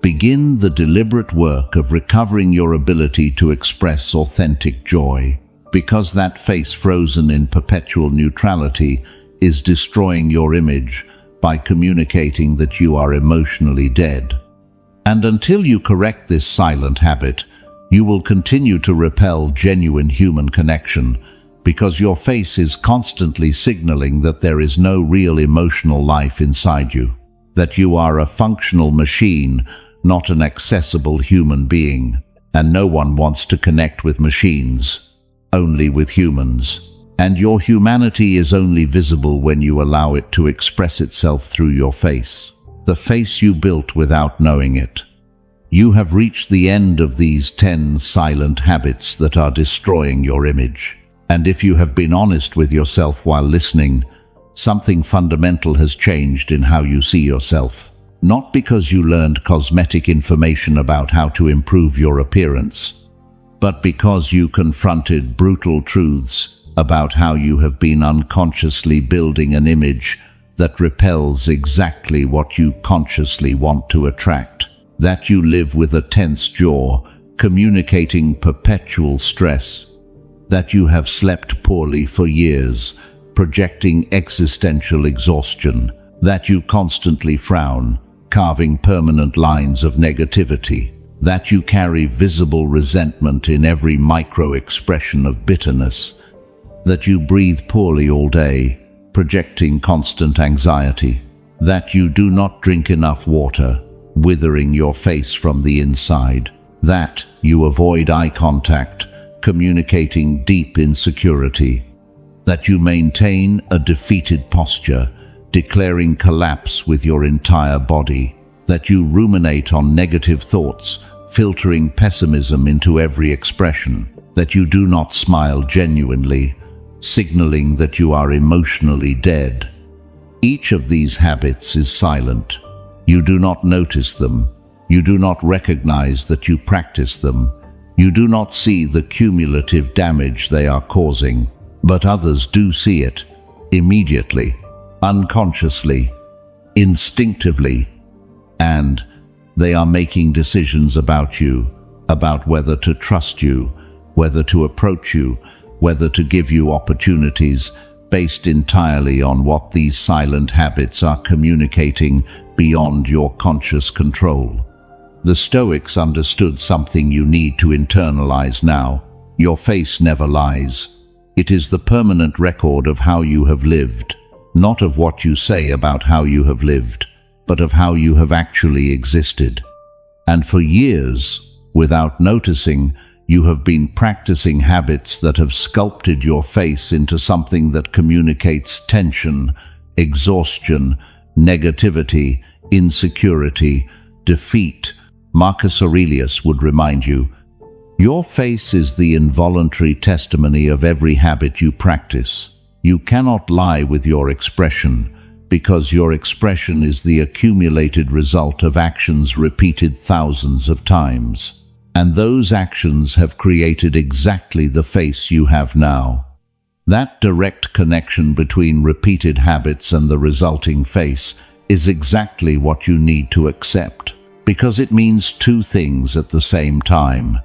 Begin the deliberate work of recovering your ability to express authentic joy, because that face frozen in perpetual neutrality is destroying your image by communicating that you are emotionally dead. And until you correct this silent habit, you will continue to repel genuine human connection, because your face is constantly signaling that there is no real emotional life inside you, that you are a functional machine, not an accessible human being. And no one wants to connect with machines, only with humans. And your humanity is only visible when you allow it to express itself through your face, the face you built without knowing it. You have reached the end of these 10 silent habits that are destroying your image. And if you have been honest with yourself while listening, something fundamental has changed in how you see yourself. Not because you learned cosmetic information about how to improve your appearance, but because you confronted brutal truths about how you have been unconsciously building an image that repels exactly what you consciously want to attract. That you live with a tense jaw, communicating perpetual stress. That you have slept poorly for years, projecting existential exhaustion. That you constantly frown, carving permanent lines of negativity. That you carry visible resentment in every micro-expression of bitterness. That you breathe poorly all day, projecting constant anxiety. That you do not drink enough water, withering your face from the inside. That you avoid eye contact, communicating deep insecurity. That you maintain a defeated posture, declaring collapse with your entire body. That you ruminate on negative thoughts, filtering pessimism into every expression. That you do not smile genuinely, signaling that you are emotionally dead. Each of these habits is silent. You do not notice them. You do not recognize that you practice them. You do not see the cumulative damage they are causing, but others do see it, immediately, unconsciously, instinctively, and they are making decisions about you, about whether to trust you, whether to approach you, whether to give you opportunities, based entirely on what these silent habits are communicating beyond your conscious control. The Stoics understood something you need to internalize now. Your face never lies. It is the permanent record of how you have lived, not of what you say about how you have lived, but of how you have actually existed. And for years, without noticing, you have been practicing habits that have sculpted your face into something that communicates tension, exhaustion, negativity, insecurity, defeat. Marcus Aurelius would remind you, your face is the involuntary testimony of every habit you practice. You cannot lie with your expression, because your expression is the accumulated result of actions repeated thousands of times. And those actions have created exactly the face you have now. That direct connection between repeated habits and the resulting face is exactly what you need to accept, because it means two things at the same time.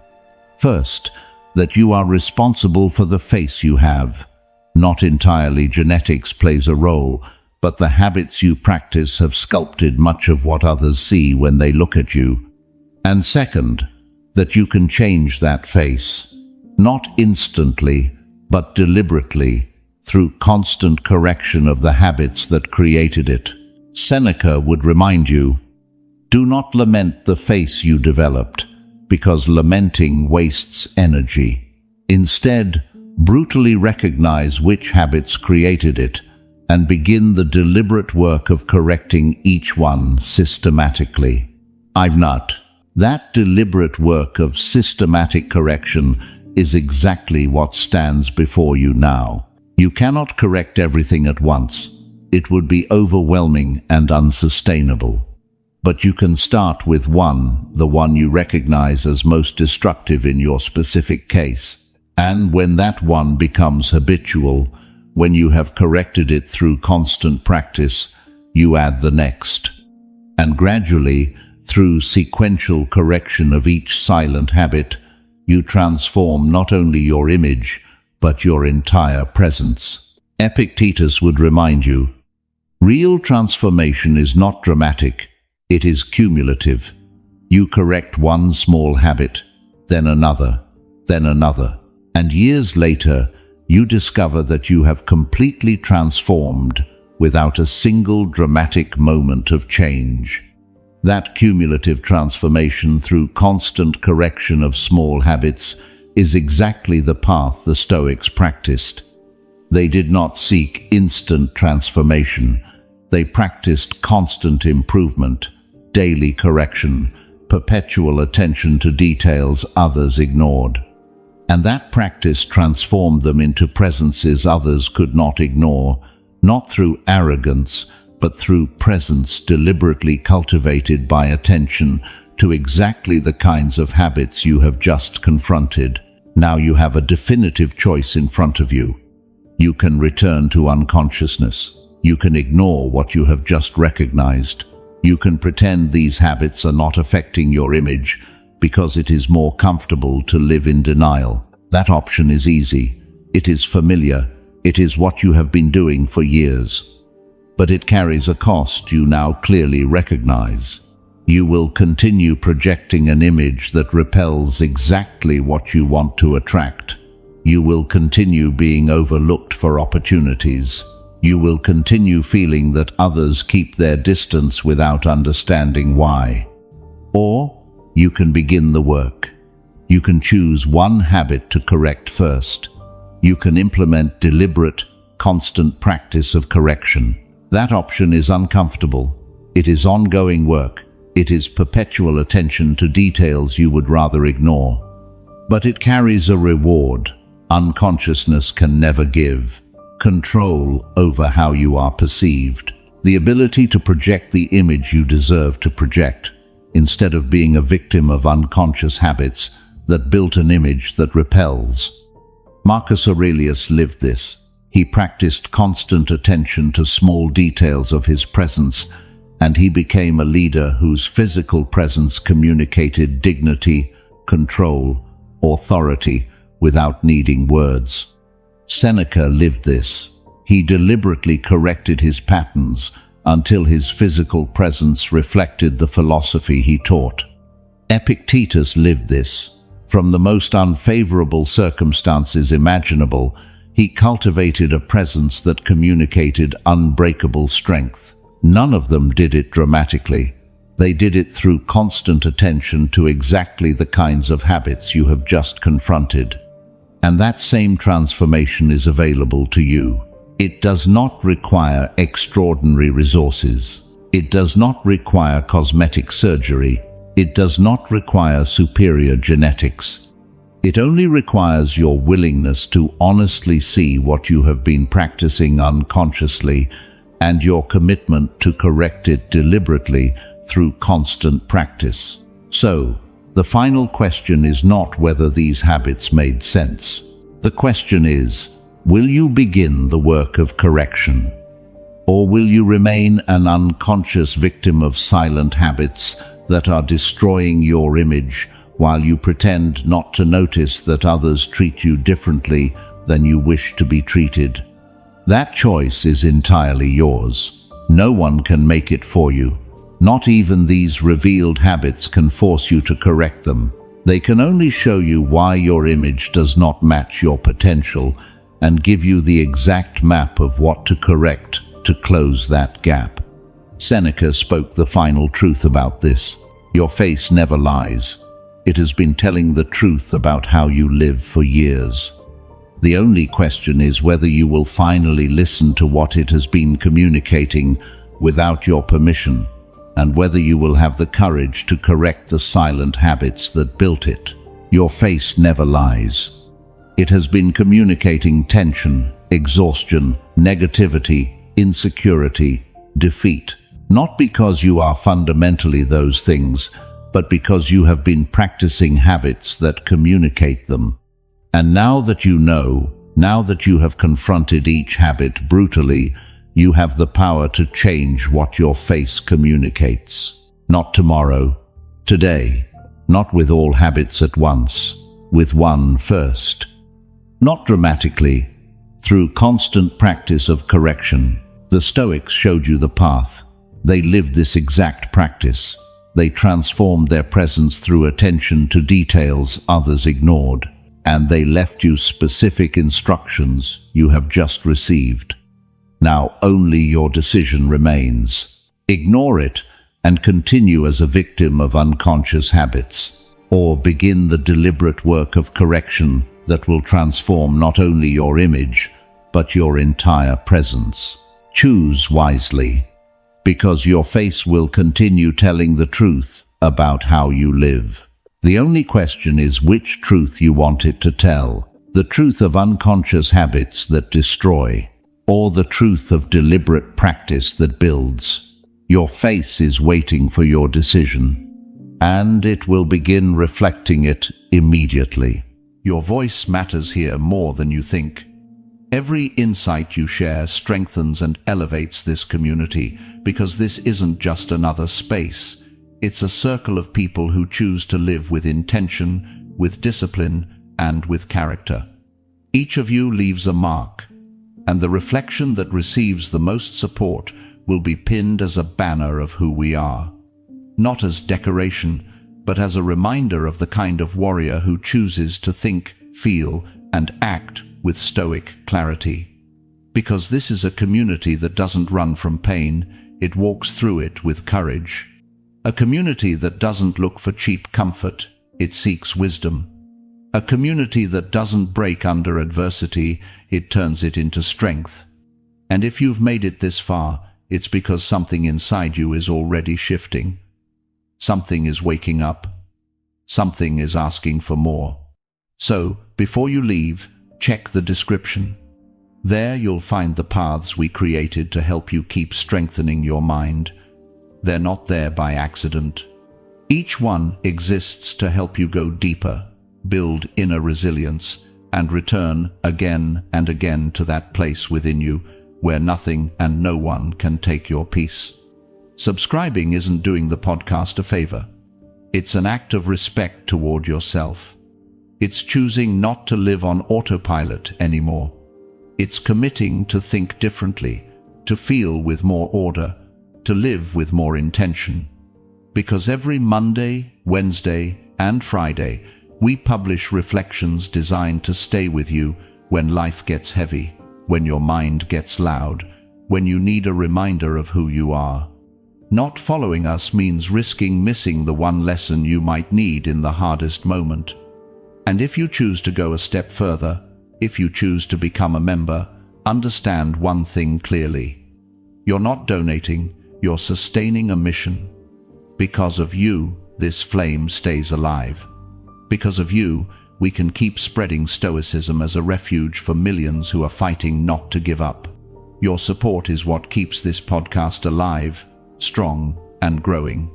First, that you are responsible for the face you have. Not entirely genetics plays a role, but the habits you practice have sculpted much of what others see when they look at you. And second, that you can change that face, not instantly, but deliberately, through constant correction of the habits that created it. Seneca would remind you, do not lament the face you developed, because lamenting wastes energy. Instead, brutally recognize which habits created it, and begin the deliberate work of correcting each one systematically. That deliberate work of systematic correction is exactly what stands before you now. You cannot correct everything at once. It would be overwhelming and unsustainable. But you can start with one, the one you recognize as most destructive in your specific case. And when that one becomes habitual, when you have corrected it through constant practice, you add the next. And gradually, through sequential correction of each silent habit, you transform not only your image, but your entire presence. Epictetus would remind you, real transformation is not dramatic, it is cumulative. You correct one small habit, then another, and years later, you discover that you have completely transformed without a single dramatic moment of change. That cumulative transformation through constant correction of small habits is exactly the path the Stoics practiced. They did not seek instant transformation. They practiced constant improvement, daily correction, perpetual attention to details others ignored. And that practice transformed them into presences others could not ignore, not through arrogance, but through presence deliberately cultivated by attention to exactly the kinds of habits you have just confronted. Now you have a definitive choice in front of you. You can return to unconsciousness. You can ignore what you have just recognized. You can pretend these habits are not affecting your image because it is more comfortable to live in denial. That option is easy. It is familiar. It is what you have been doing for years. But it carries a cost you now clearly recognize. You will continue projecting an image that repels exactly what you want to attract. You will continue being overlooked for opportunities. You will continue feeling that others keep their distance without understanding why. Or you can begin the work. You can choose one habit to correct first. You can implement deliberate, constant practice of correction. That option is uncomfortable. It is ongoing work. It is perpetual attention to details you would rather ignore. But it carries a reward unconsciousness can never give. Control over how you are perceived. The ability to project the image you deserve to project. Instead of being a victim of unconscious habits, that built an image that repels. Marcus Aurelius lived this. He practiced constant attention to small details of his presence, and he became a leader whose physical presence communicated dignity, control, authority without needing words. Seneca lived this. He deliberately corrected his patterns until his physical presence reflected the philosophy he taught. Epictetus lived this. From the most unfavorable circumstances imaginable, he cultivated a presence that communicated unbreakable strength. None of them did it dramatically. They did it through constant attention to exactly the kinds of habits you have just confronted. And that same transformation is available to you. It does not require extraordinary resources. It does not require cosmetic surgery. It does not require superior genetics. It only requires your willingness to honestly see what you have been practicing unconsciously and your commitment to correct it deliberately through constant practice. So, the final question is not whether these habits made sense. The question is, will you begin the work of correction? Or will you remain an unconscious victim of silent habits that are destroying your image while you pretend not to notice that others treat you differently than you wish to be treated? That choice is entirely yours. No one can make it for you. Not even these revealed habits can force you to correct them. They can only show you why your image does not match your potential and give you the exact map of what to correct to close that gap. Seneca spoke the final truth about this. Your face never lies. It has been telling the truth about how you live for years. The only question is whether you will finally listen to what it has been communicating without your permission, and whether you will have the courage to correct the silent habits that built it. Your face never lies. It has been communicating tension, exhaustion, negativity, insecurity, defeat, not because you are fundamentally those things, but because you have been practicing habits that communicate them. And now that you know, now that you have confronted each habit brutally, you have the power to change what your face communicates. Not tomorrow, today. Not with all habits at once, with one first. Not dramatically, through constant practice of correction. The Stoics showed you the path. They lived this exact practice. They transformed their presence through attention to details others ignored. And they left you specific instructions you have just received. Now only your decision remains. Ignore it and continue as a victim of unconscious habits, or begin the deliberate work of correction that will transform not only your image, but your entire presence. Choose wisely, because your face will continue telling the truth about how you live. The only question is which truth you want it to tell, the truth of unconscious habits that destroy, or the truth of deliberate practice that builds. Your face is waiting for your decision, and it will begin reflecting it immediately. Your voice matters here more than you think. Every insight you share strengthens and elevates this community, because this isn't just another space. It's a circle of people who choose to live with intention, with discipline, and with character. Each of you leaves a mark, and the reflection that receives the most support will be pinned as a banner of who we are. Not as decoration, but as a reminder of the kind of warrior who chooses to think, feel, and act with stoic clarity. Because this is a community that doesn't run from pain, it walks through it with courage. A community that doesn't look for cheap comfort, it seeks wisdom. A community that doesn't break under adversity, it turns it into strength. And if you've made it this far, it's because something inside you is already shifting. Something is waking up. Something is asking for more. So, before you leave, check the description. There you'll find the paths we created to help you keep strengthening your mind. They're not there by accident. Each one exists to help you go deeper, build inner resilience, and return again and again to that place within you where nothing and no one can take your peace. Subscribing isn't doing the podcast a favor. It's an act of respect toward yourself. It's choosing not to live on autopilot anymore. It's committing to think differently, to feel with more order, to live with more intention. Because every Monday, Wednesday, and Friday, we publish reflections designed to stay with you when life gets heavy, when your mind gets loud, when you need a reminder of who you are. Not following us means risking missing the one lesson you might need in the hardest moment. And if you choose to go a step further, if you choose to become a member, understand one thing clearly. You're not donating, you're sustaining a mission. Because of you, this flame stays alive. Because of you, we can keep spreading Stoicism as a refuge for millions who are fighting not to give up. Your support is what keeps this podcast alive, strong, and growing.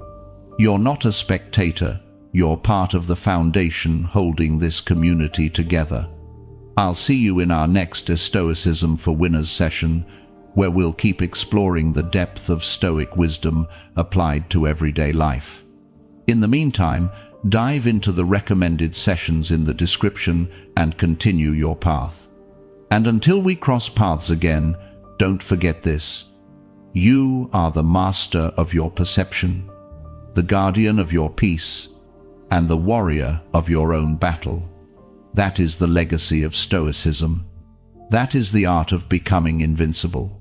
You're not a spectator, you're part of the foundation holding this community together. I'll see you in our next Stoicism for Winners session, where we'll keep exploring the depth of Stoic wisdom applied to everyday life. In the meantime, dive into the recommended sessions in the description and continue your path. And until we cross paths again, don't forget this. You are the master of your perception, the guardian of your peace, and the warrior of your own battle. That is the legacy of Stoicism. That is the art of becoming invincible.